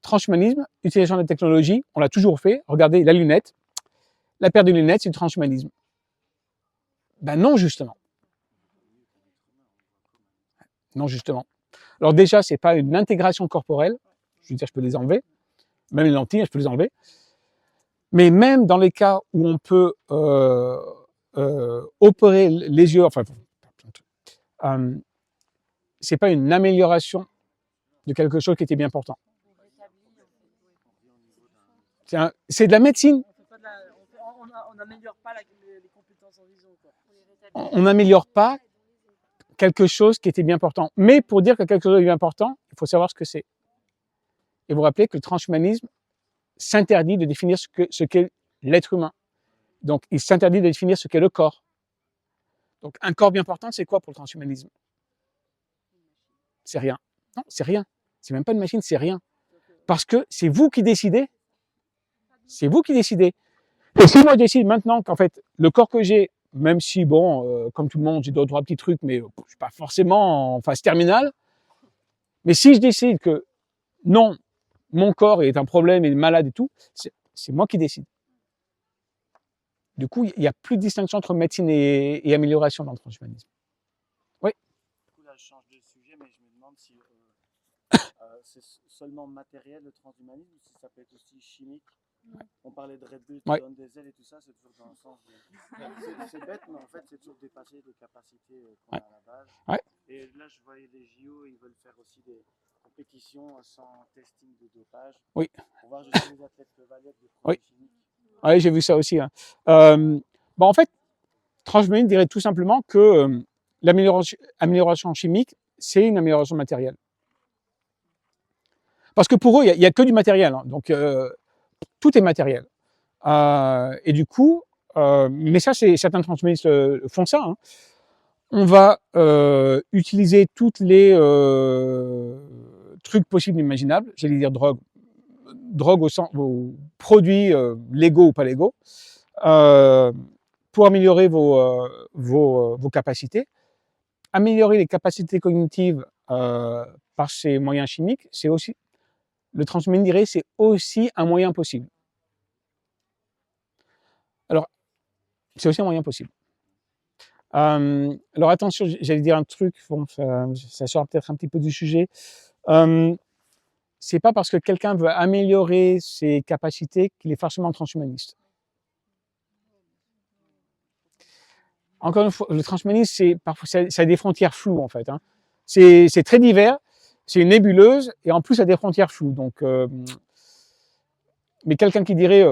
transhumanisme, utilisation de la technologie, on l'a toujours fait. Regardez, la lunette, la paire de lunettes, c'est du transhumanisme. Ben non, justement. Non, justement. Alors déjà, c'est pas une intégration corporelle. Je veux dire, je peux les enlever. Même les lentilles, je peux les enlever. Mais même dans les cas où on peut opérer les yeux, enfin, c'est pas une amélioration de quelque chose qui était bien portant. C'est de la médecine. On n'améliore pas les compétences en vision. On n'améliore pas quelque chose qui était bien portant. Mais pour dire que quelque chose est bien portant, il faut savoir ce que c'est. Et vous rappelez que le transhumanisme s'interdit de définir ce qu'est l'être humain. Donc, il s'interdit de définir ce qu'est le corps. Donc, un corps bien portant, c'est quoi pour le transhumanisme? C'est rien. Non, c'est rien. C'est même pas une machine, c'est rien. Parce que c'est vous qui décidez. C'est vous qui décidez. Et si moi je décide maintenant qu'en fait, le corps que j'ai, même si, bon, comme tout le monde, j'ai deux ou trois petits trucs, mais je ne suis pas forcément en phase terminale, mais si je décide que non, mon corps est un problème, il est malade et tout, c'est moi qui décide. Du coup, il n'y a plus de distinction entre médecine et amélioration dans le transhumanisme. Oui. Du coup, là, je change de sujet, mais je me demande si c'est seulement matériel le transhumanisme ou si ça peut être aussi chimique. Ouais. On parlait de Red Bull qui donne des ailes et tout ça, c'est toujours dans le sens de... c'est bête, mais en fait, c'est toujours dépasser les capacités qu'on a à la base. Ouais. Et là, je voyais les JO, ils veulent faire aussi des compétitions sans testing de dopage. Oui. Pour voir jusqu'où les athlètes peuvent aller avec des produits chimiques. Oui, j'ai vu ça aussi. Hein. En fait, transhumanisme dirait tout simplement que l'amélioration chimique, c'est une amélioration matérielle. Parce que pour eux, il n'y a que du matériel. Hein. Donc, tout est matériel. Et du coup, mais ça, certains transhumanistes font ça. Hein. On va utiliser toutes les trucs possibles et imaginables, j'allais dire drogue aux produits légaux ou pas légaux, pour améliorer vos capacités. Améliorer les capacités cognitives par ces moyens chimiques, c'est aussi, le transhumanisme dirait, c'est aussi un moyen possible. Alors, c'est aussi un moyen possible. Alors attention, j'allais dire un truc, bon, ça sort peut-être un petit peu du sujet. C'est pas parce que quelqu'un veut améliorer ses capacités qu'il est forcément transhumaniste. Encore une fois, le transhumanisme, ça a des frontières floues en fait. Hein. C'est très divers, c'est une nébuleuse et en plus ça a des frontières floues. Donc, mais quelqu'un qui dirait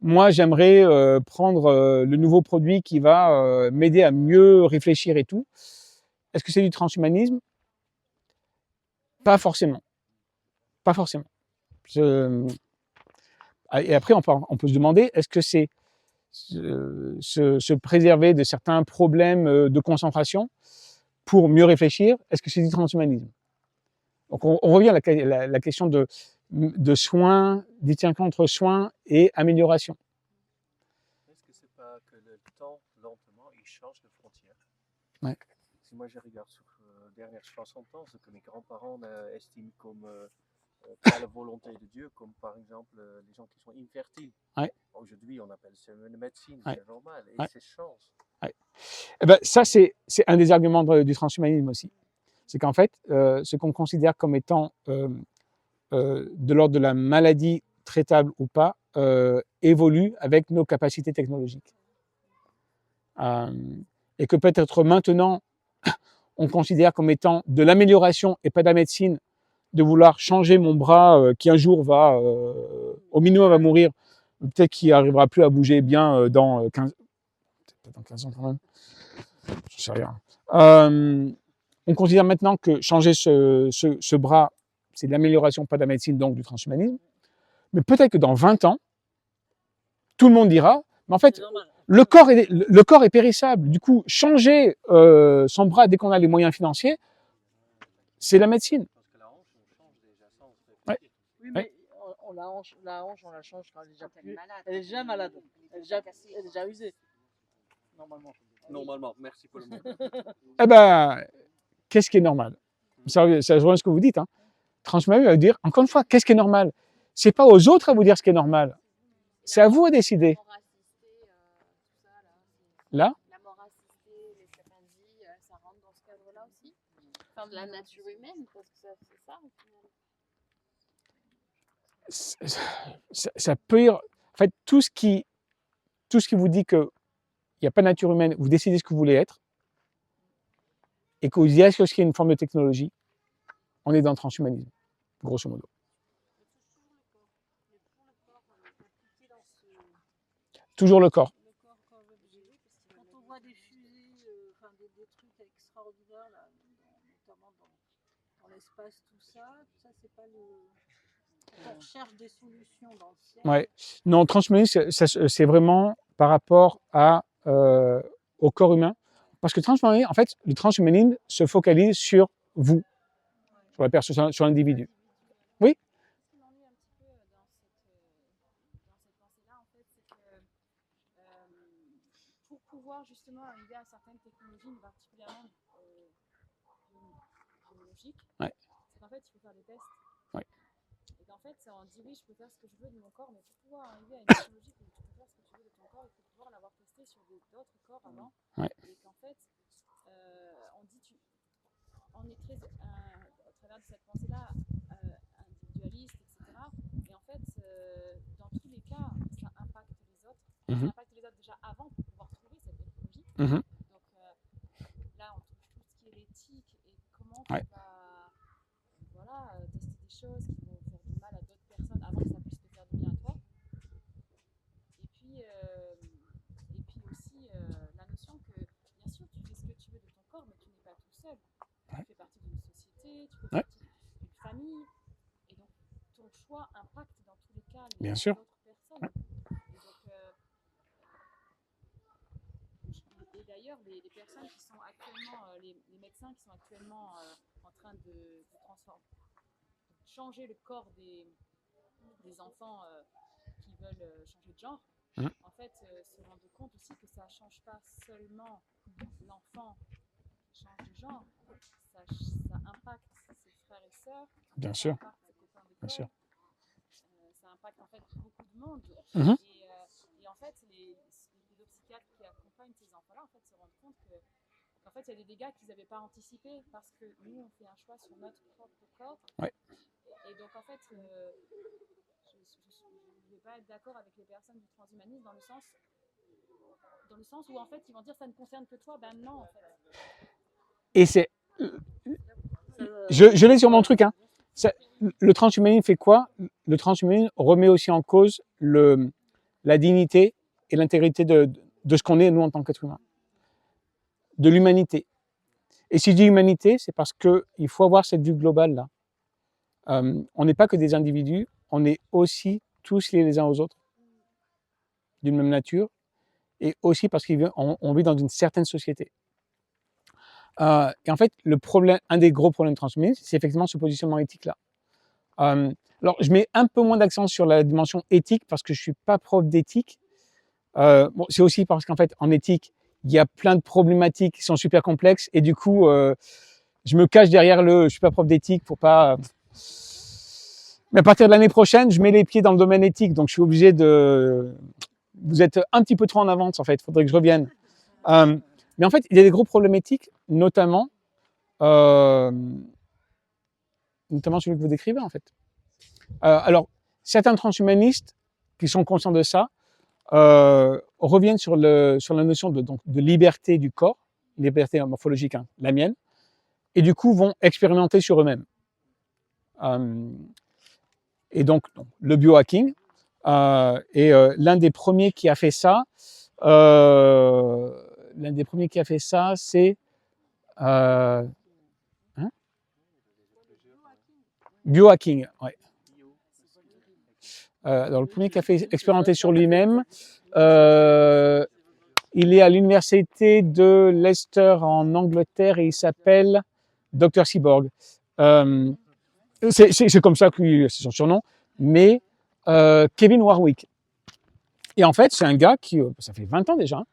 moi j'aimerais prendre le nouveau produit qui va m'aider à mieux réfléchir et tout, est-ce que c'est du transhumanisme? Pas forcément. Pas forcément. Et après, on peut se demander, est-ce que c'est se préserver de certains problèmes de concentration pour mieux réfléchir? Est-ce que c'est du transhumanisme? Donc, on revient à la question de soins, distinction entre soins et amélioration. Est-ce que c'est pas que le temps, lentement, il change de frontière? Ouais. Si moi je regarde sur dernières 60 ans, ce que mes grands-parents estiment comme pas la volonté de Dieu, comme par exemple les gens qui sont infertiles. Ouais. Aujourd'hui, on appelle ça une médecine, ouais. c'est normal, et c'est chance. Ouais. Et ben, ça, c'est un des arguments du transhumanisme aussi. C'est qu'en fait, ce qu'on considère comme étant de l'ordre de la maladie traitable ou pas, évolue avec nos capacités technologiques. Et que peut-être maintenant, on considère comme étant de l'amélioration et pas de la médecine, de vouloir changer mon bras qui un jour va, au minimum va mourir, peut-être qu'il n'arrivera plus à bouger bien dans 15 ans quand même, je sais rien. On considère maintenant que changer ce bras, c'est de l'amélioration, pas de la médecine, donc du transhumanisme. Mais peut-être que dans 20 ans, tout le monde dira, mais en fait, le corps est périssable. Du coup, changer son bras dès qu'on a les moyens financiers, C'est la médecine. Parce que la hanche, on change déjà sans Ouais. réfléchir. Oui, mais la hanche, on la change quand elle est déjà plus. Elle est déjà malade. Elle est déjà usée. Normalement. Normalement, merci pour le mot. Eh ben, qu'est-ce qui est normal? Ça rejoint ce que vous dites. Hein. Transhumanisme veut dire, encore une fois, qu'est-ce qui est normal? C'est pas aux autres à vous dire ce qui est normal. C'est à vous à décider. La mort assistée, tout ça, Là, la mort assistée, les euthanasie, ça rentre dans ce cadre-là aussi. Enfin, de la nature humaine, parce que c'est ça, au final. ça peut ir... En fait, tout ce qui vous dit qu'il n'y a pas de nature humaine, vous décidez ce que vous voulez être, et que vous y associez une forme de technologie, on est dans le transhumanisme, grosso modo. Toujours le corps. Le corps comme objet. Quand on voit des fusées, enfin des trucs extraordinaires, là, notamment dans l'espace, tout ça c'est pas le. On cherche des solutions dans le ciel. Ouais. Non, transhumanisme, c'est vraiment par rapport au corps humain. Parce que en fait, le transhumanisme se focalise sur vous, sur la personne, sur l'individu. Oui? Ce qui m'ennuie un petit peu dans cette pensée-là, en fait, c'est que pour pouvoir justement arriver à certaines technologies, particulièrement biologiques, Ouais. c'est qu'en fait, il faut faire des tests. Ouais. Et qu'en fait, on dit oui, je peux faire ce que je veux de mon corps, mais pour pouvoir arriver à une technologie où tu peux faire ce que tu veux de ton corps, il faut pouvoir l'avoir testé sur d'autres corps avant. Ouais. Et qu'en fait, on dit, on est très, au travers de cette pensée-là, individualiste, etc. Et en fait, dans tous les cas, ça impacte les autres. Ça impacte les autres déjà avant pour pouvoir trouver cette technologie. Donc là, on touche tout ce qui est l'éthique et comment tu vas tester des choses qui vont faire du mal à d'autres personnes avant que ça puisse te faire du bien à toi. Et puis aussi la notion que, bien sûr, tu fais ce que tu veux de ton corps, mais tu n'es pas tout seul. Tu fais partie d'une société, tu fais partie d'une famille, et donc ton choix impacte dans tous les cas les autres personnes. Et d'ailleurs, les personnes qui sont actuellement, les médecins qui sont actuellement en train de changer le corps des enfants qui veulent changer de genre, en fait, se rendre compte aussi que ça ne change pas seulement l'enfant qui change de genre, ça impacte ses frères et sœurs, Bien ça sûr. impacte ses copains d'école, Bien sûr. Ça impacte en fait beaucoup de monde. Et en fait, les pédopsychiatres qui accompagnent ces enfants-là en fait, se rendent compte qu'en fait, il y a des dégâts qu'ils n'avaient pas anticipés parce que nous, on fait un choix sur notre propre corps. Ouais. Et donc, en fait, je ne vais pas être d'accord avec les personnes du transhumanisme dans le sens où, en fait, ils vont dire ça ne concerne que toi. Ben non, en fait. Et c'est... Je l'ai sur mon truc. Hein. Le transhumanisme fait quoi? Le transhumanisme remet aussi en cause la dignité et l'intégrité de ce qu'on est, nous, en tant qu'être humain. De l'humanité. Et si je dis humanité, c'est parce qu'il faut avoir cette vue globale-là. On n'est pas que des individus, on est aussi tous liés les uns aux autres, d'une même nature, et aussi parce qu'on vit dans une certaine société. Et en fait, un des gros problèmes transhumanistes, c'est effectivement ce positionnement éthique-là. Alors, je mets un peu moins d'accent sur la dimension éthique parce que je ne suis pas prof d'éthique. Bon, c'est aussi parce qu'en fait, en éthique, il y a plein de problématiques qui sont super complexes et du coup, je me cache derrière je suis pas prof d'éthique pour pas... Mais à partir de l'année prochaine, je mets les pieds dans le domaine éthique, donc je suis obligé de... Vous êtes un petit peu trop en avance, en fait, il faudrait que je revienne. Mais en fait, il y a des gros problèmes éthiques, notamment celui que vous décrivez, en fait. Alors, certains transhumanistes qui sont conscients de ça reviennent sur la notion de liberté du corps, liberté morphologique, hein, la mienne, et du coup vont expérimenter sur eux-mêmes. Et donc, le biohacking est l'un des premiers qui a fait ça. C'est biohacking, ouais. Alors, le premier qui a fait expérimenter sur lui-même, il est à l'université de Leicester en Angleterre et il s'appelle Dr Cyborg. C'est comme ça que c'est son surnom, mais Kevin Warwick. Et en fait, c'est un gars qui, ça fait 20 ans déjà,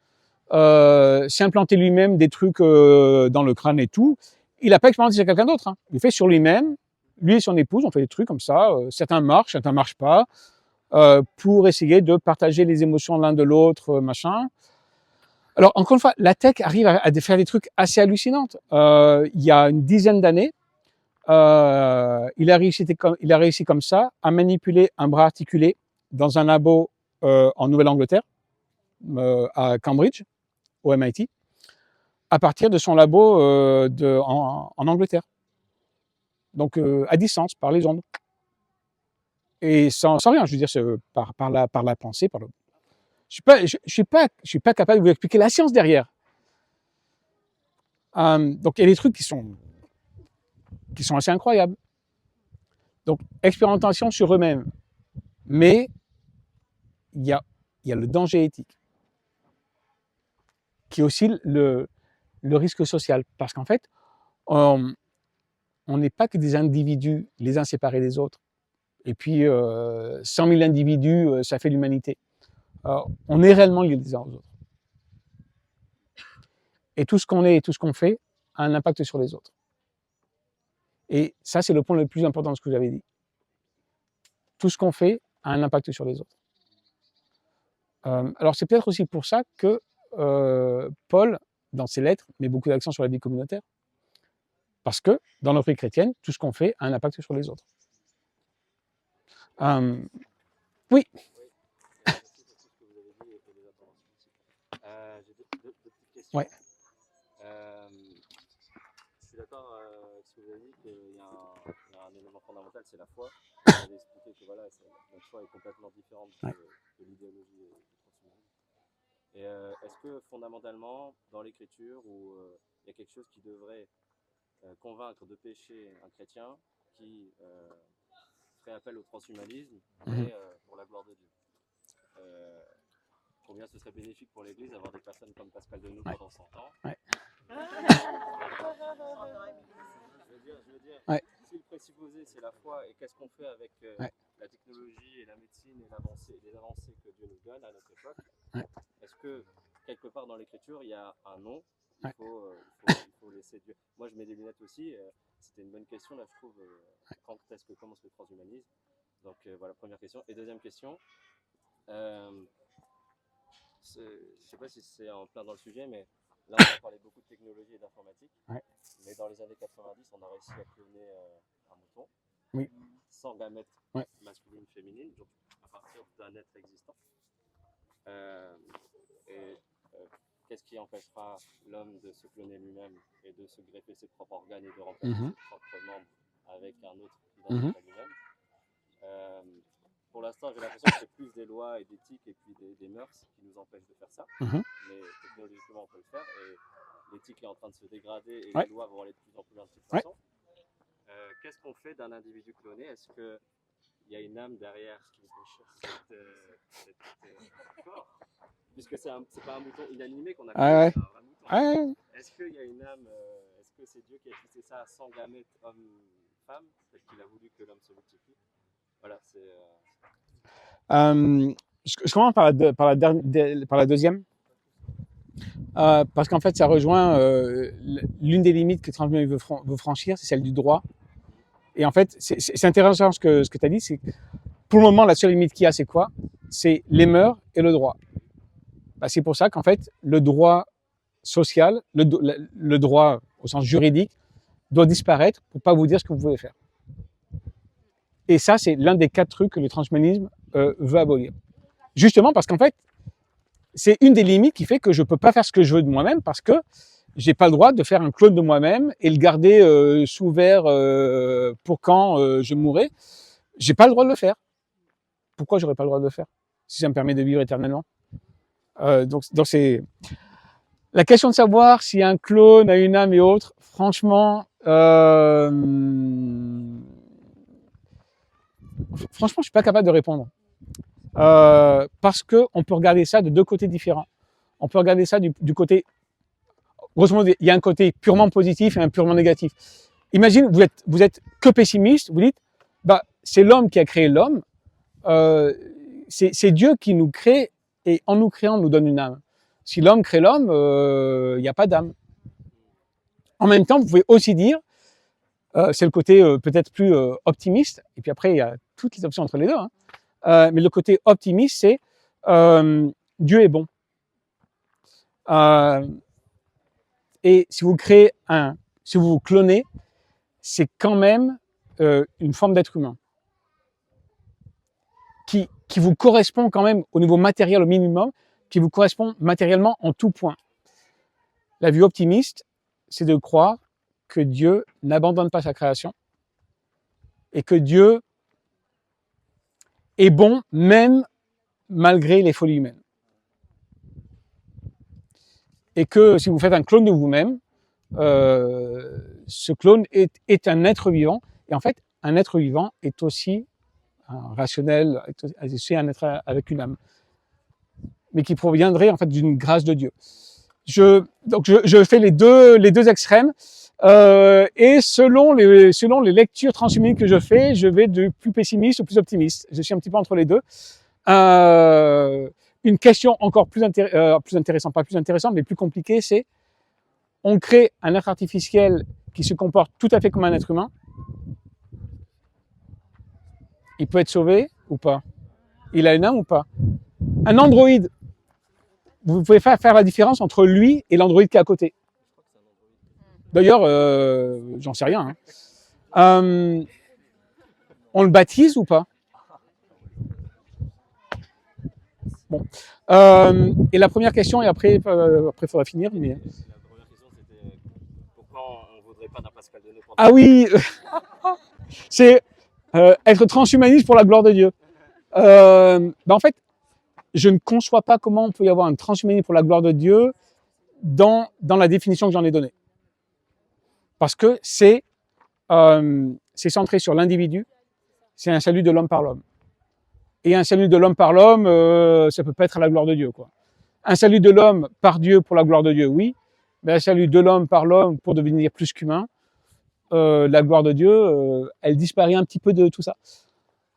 s'est implanté lui-même des trucs dans le crâne et tout. Il n'a pas expérimenté sur quelqu'un d'autre. Hein. Il fait sur lui-même. Lui et son épouse ont fait des trucs comme ça. Certains marchent, certains marchent pas, pour essayer de partager les émotions l'un de l'autre, machin. Alors, encore une fois, la tech arrive à faire des trucs assez hallucinants. Il y a une dizaine d'années, il a réussi comme ça à manipuler un bras articulé dans un labo en Nouvelle-Angleterre, à Cambridge, au MIT, à partir de son labo en Angleterre. Donc, à distance, par les ondes. Et sans rien, je veux dire, par la pensée, par le... Je suis pas capable de vous expliquer la science derrière. Donc, il y a des trucs qui sont assez incroyables. Donc, expérimentation sur eux-mêmes. Mais, il y a le danger éthique, qui est aussi le risque social. Parce qu'en fait, on n'est pas que des individus les uns séparés des autres. Et puis, 100 000 individus, ça fait l'humanité. On est réellement liés les uns aux autres. Et tout ce qu'on est et tout ce qu'on fait a un impact sur les autres. Et ça, c'est le point le plus important de ce que j'avais dit. Tout ce qu'on fait a un impact sur les autres. Alors, c'est peut-être aussi pour ça que Paul, dans ses lettres, met beaucoup d'accent sur la vie communautaire. Parce que, dans notre vie chrétienne, tout ce qu'on fait a un impact sur les autres. Oui. J'ai deux petites questions. Ouais. Je suis d'accord avec ce que vous avez dit qu'il y a un élément fondamental, c'est la foi. Vous avez expliqué que voilà, notre foi est complètement différente de l'idéologie du transhumanisme. Et est-ce que fondamentalement, dans l'écriture, il y a quelque chose qui devrait convaincre de péché un chrétien qui ferait appel au transhumanisme, mais pour la gloire de Dieu? Combien ce serait bénéfique pour l'Église d'avoir des personnes comme Pascal Denouille pendant 100 ans? Ouais. Je veux dire, ouais. Si le présupposé c'est la foi, et qu'est-ce qu'on fait avec la technologie et la médecine et les avancées que Dieu nous donne à notre époque, est-ce que quelque part dans l'écriture il y a un nom? Il faut laisser Dieu. Moi je mets des lunettes aussi, c'était une bonne question là je trouve, quand est-ce que commence le transhumanisme? Donc voilà, première question. Et deuxième question, je sais pas si c'est en plein dans le sujet, mais là on a parlé beaucoup de technologie et d'informatique, mais dans les années 90 on a réussi à cloner un mouton sans gamètes masculines féminines, donc à partir d'un être existant. Qu'est-ce qui empêchera l'homme de se cloner lui-même et de se greffer ses propres organes et de remplacer ses propres membres avec un autre identique à lui-même? Pour l'instant, j'ai l'impression que c'est plus des lois et d'éthique et puis des mœurs qui nous empêchent de faire ça. Mais technologiquement, on peut le faire et l'éthique est en train de se dégrader et les lois vont aller de plus en plus loin de toute façon. Qu'est-ce qu'on fait d'un individu cloné? Est-ce qu'il y a une âme derrière qui empêche cet corps? Puisque c'est pas un mouton inanimé qu'on a cloné, c'est un vrai mouton. Est-ce qu'il y a une âme? Est-ce que c'est Dieu qui a fixé ça sans gamètes homme-femme? Peut-être qu'il a voulu que l'homme se multiplie. Voilà, c'est... Je commence par la deuxième. Parce qu'en fait, ça rejoint l'une des limites que le transhumanisme veut franchir, c'est celle du droit. Et en fait, c'est intéressant ce que tu as dit, c'est que pour le moment, la seule limite qu'il y a, c'est quoi? C'est les mœurs et le droit. Bah, c'est pour ça qu'en fait, le droit social, le droit au sens juridique, doit disparaître pour pas vous dire ce que vous pouvez faire. Et ça, c'est l'un des 4 trucs que le transhumanisme veut abolir. Justement parce qu'en fait, c'est une des limites qui fait que je peux pas faire ce que je veux de moi-même parce que j'ai pas le droit de faire un clone de moi-même et le garder sous verre pour quand je mourrai. J'ai pas le droit de le faire. Pourquoi j'aurais pas le droit de le faire si ça me permet de vivre éternellement? Donc c'est la question de savoir si un clone a une âme et autre. Franchement, je suis pas capable de répondre. Parce que on peut regarder ça de 2 côtés différents. On peut regarder ça du côté, grosso modo, il y a un côté purement positif et un purement négatif. imagine, vous êtes que pessimiste, vous dites, bah, c'est l'homme qui a créé l'homme, c'est Dieu qui nous crée et en nous créant nous donne une âme. Si l'homme crée l'homme, il n'y a pas d'âme. En même temps, vous pouvez aussi dire, c'est le côté peut-être plus optimiste, et puis après il y a toutes les options entre les deux, hein. Mais le côté optimiste, c'est Dieu est bon. Et si vous créez si vous vous clonez, c'est quand même une forme d'être humain qui vous correspond quand même au niveau matériel au minimum, qui vous correspond matériellement en tout point. La vue optimiste, c'est de croire que Dieu n'abandonne pas sa création et que Dieu est bon même malgré les folies humaines. Et que si vous faites un clone de vous-même, ce clone est un être vivant. Et en fait, un être vivant est aussi un rationnel, est aussi un être avec une âme, mais qui proviendrait en fait d'une grâce de Dieu. Donc je fais les deux extrêmes. Et selon les lectures transhumaniques que je fais, je vais de plus pessimiste au plus optimiste. Je suis un petit peu entre les deux. Une question encore plus intéressante, pas plus intéressante, mais plus compliquée, c'est on crée un être artificiel qui se comporte tout à fait comme un être humain. Il peut être sauvé ou pas? Il a une âme ou pas? Un androïde, vous pouvez faire la différence entre lui et l'androïde qui est à côté. D'ailleurs, j'en sais rien. Hein. On le baptise ou pas? Bon. Et la première question, et après, il faudra finir. Mais... La première question, c'était pourquoi on ne voudrait pas d'un Pascal Deneuve? Ah oui, c'est être transhumaniste pour la gloire de Dieu. En fait, je ne conçois pas comment on peut y avoir un transhumanisme pour la gloire de Dieu dans la définition que j'en ai donnée. Parce que c'est centré sur l'individu, c'est un salut de l'homme par l'homme. Et un salut de l'homme par l'homme, ça peut pas être à la gloire de Dieu, quoi. Un salut de l'homme par Dieu pour la gloire de Dieu, oui. Mais un salut de l'homme par l'homme pour devenir plus qu'humain, la gloire de Dieu, elle disparaît un petit peu de tout ça.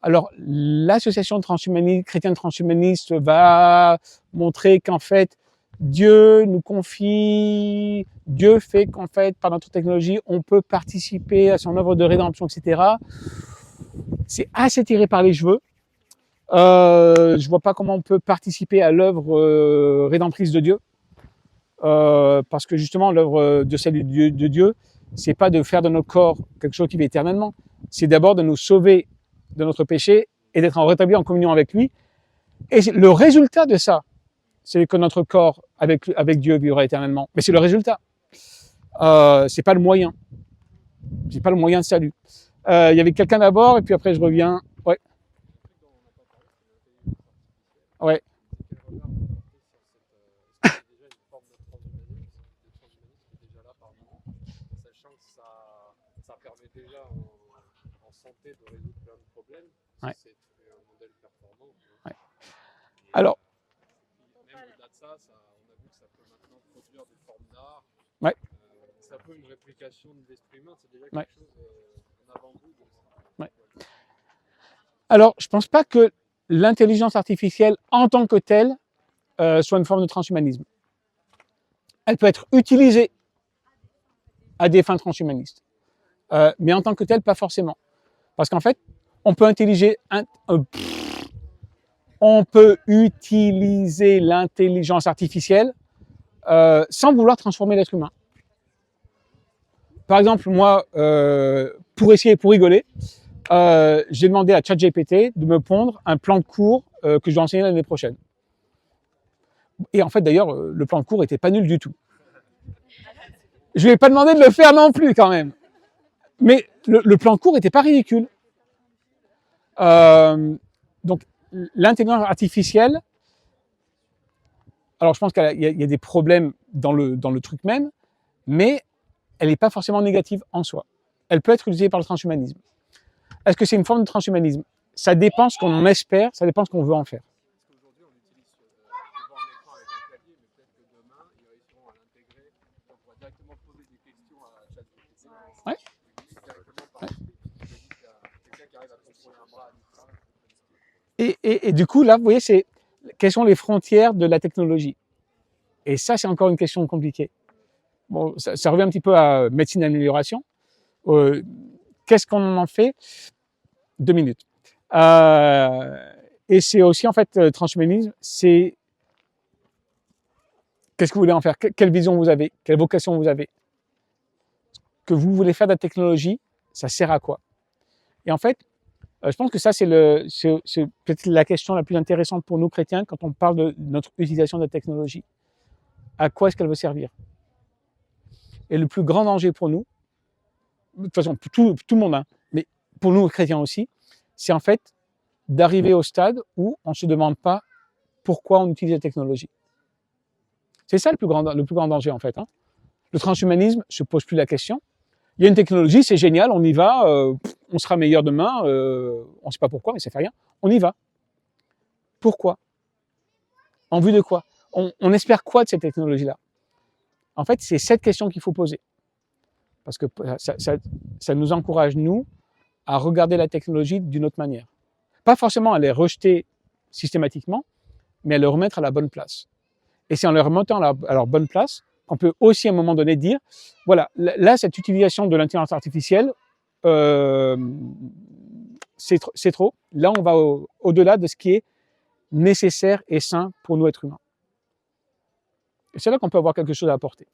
Alors, l'association transhumaniste, chrétienne transhumaniste va montrer qu'en fait, Dieu nous confie, Dieu fait qu'en fait, par notre technologie, on peut participer à son œuvre de rédemption, etc. C'est assez tiré par les cheveux. Je vois pas comment on peut participer à l'œuvre rédemptrice de Dieu. Parce que justement, l'œuvre de salut de Dieu, c'est pas de faire de notre corps quelque chose qui vit éternellement. C'est d'abord de nous sauver de notre péché et d'être rétabli en communion avec lui. Et le résultat de ça, c'est que notre corps avec Dieu vivra éternellement. Mais c'est le résultat. C'est pas le moyen. C'est pas le moyen de salut. Il y avait quelqu'un d'abord et puis après je reviens. Ouais. Ouais. Ça permet déjà en santé de résoudre plein de problèmes. Ouais. C'est un modèle performant. Ouais. Alors, même au-delà de ça, on a vu que ça peut maintenant produire des formes d'art. Ouais. C'est un peu une réplication de l'esprit humain. C'est déjà Ouais. quelque chose en avant-goût. Ouais. Alors, je pense pas que l'intelligence artificielle en tant que telle soit une forme de transhumanisme. Elle peut être utilisée à des fins transhumanistes. Mais en tant que telle, pas forcément. Parce qu'en fait, on peut utiliser l'intelligence artificielle sans vouloir transformer l'être humain. Par exemple, moi, pour rigoler, j'ai demandé à ChatGPT de me pondre un plan de cours que je dois enseigner l'année prochaine. Et en fait, d'ailleurs, le plan de cours était pas nul du tout. Je lui ai pas demandé de le faire non plus, quand même. Mais le plan de cours était pas ridicule. Donc, l'intelligence artificielle, alors je pense qu'il y a des problèmes dans le truc même, mais elle n'est pas forcément négative en soi. Elle peut être utilisée par le transhumanisme. Est-ce que c'est une forme de transhumanisme? Ça dépend ce qu'on en espère, ça dépend ce qu'on veut en faire. Aujourd'hui, on utilise devant un écran avec un clavier, mais peut-être que demain, ils réussiront à l'intégrer. On pourra directement poser des questions à ChatGPT. Ouais. Et du coup, là, vous voyez, c'est quelles sont les frontières de la technologie. Et ça, c'est encore une question compliquée. Bon, ça revient un petit peu à médecine d'amélioration. Qu'est-ce qu'on en fait? 2 minutes. Et c'est aussi, en fait, le transhumanisme, c'est qu'est-ce que vous voulez en faire? Quelle vision vous avez? Quelle vocation vous avez? Ce que vous voulez faire de la technologie, ça sert à quoi? Et en fait, je pense que ça, c'est peut-être la question la plus intéressante pour nous chrétiens quand on parle de notre utilisation de la technologie. À quoi est-ce qu'elle veut servir? Et le plus grand danger pour nous, de toute façon, pour tout le monde, hein, mais pour nous chrétiens aussi, c'est en fait d'arriver au stade où on ne se demande pas pourquoi on utilise la technologie. C'est ça le plus grand danger en fait. Hein. Le transhumanisme ne se pose plus la question. Il y a une technologie, c'est génial, on y va, on sera meilleur demain, on ne sait pas pourquoi, mais ça fait rien. On y va. Pourquoi? En vue de quoi? On espère quoi de cette technologie-là? En fait, c'est cette question qu'il faut poser. Parce que ça nous encourage, nous, à regarder la technologie d'une autre manière. Pas forcément à les rejeter systématiquement, mais à les remettre à la bonne place. Et c'est en les remettant à leur bonne place qu'on peut aussi à un moment donné dire, voilà, là, cette utilisation de l'intelligence artificielle, c'est trop. Là, on va au-delà de ce qui est nécessaire et sain pour nous êtres humains. Et c'est là qu'on peut avoir quelque chose à apporter.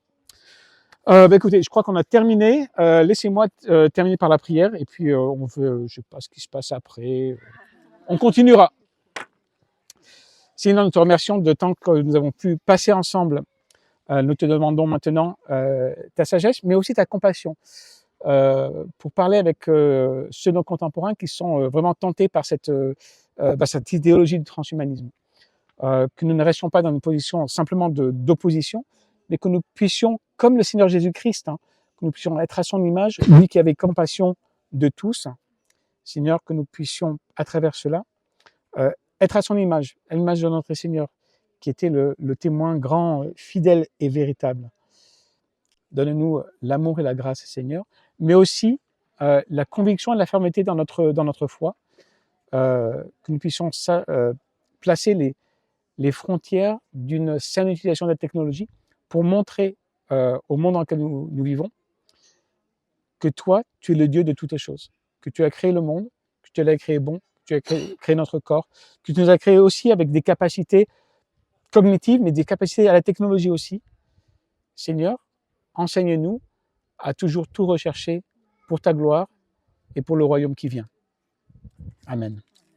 Écoutez, je crois qu'on a terminé. Laissez-moi terminer par la prière et puis on veut, je sais pas ce qui se passe après. On continuera. Seigneur, nous te remercions de temps que nous avons pu passer ensemble. Nous te demandons maintenant ta sagesse, mais aussi ta compassion pour parler avec ceux de nos contemporains qui sont vraiment tentés par cette idéologie du transhumanisme. Que nous ne restions pas dans une position simplement d'opposition, mais que nous puissions, comme le Seigneur Jésus-Christ, hein, que nous puissions être à son image, lui qui avait compassion de tous. Seigneur, que nous puissions, à travers cela, être à son image, à l'image de notre Seigneur, qui était le témoin grand, fidèle et véritable. Donne-nous l'amour et la grâce, Seigneur, mais aussi la conviction et la fermeté dans notre foi, que nous puissions placer les frontières d'une saine utilisation de la technologie pour montrer au monde dans lequel nous vivons que toi, tu es le Dieu de toutes choses, que tu as créé le monde, que tu l'as créé bon, que tu as créé notre corps, que tu nous as créé aussi avec des capacités cognitives, mais des capacités à la technologie aussi. Seigneur, enseigne-nous à toujours tout rechercher pour ta gloire et pour le royaume qui vient. Amen.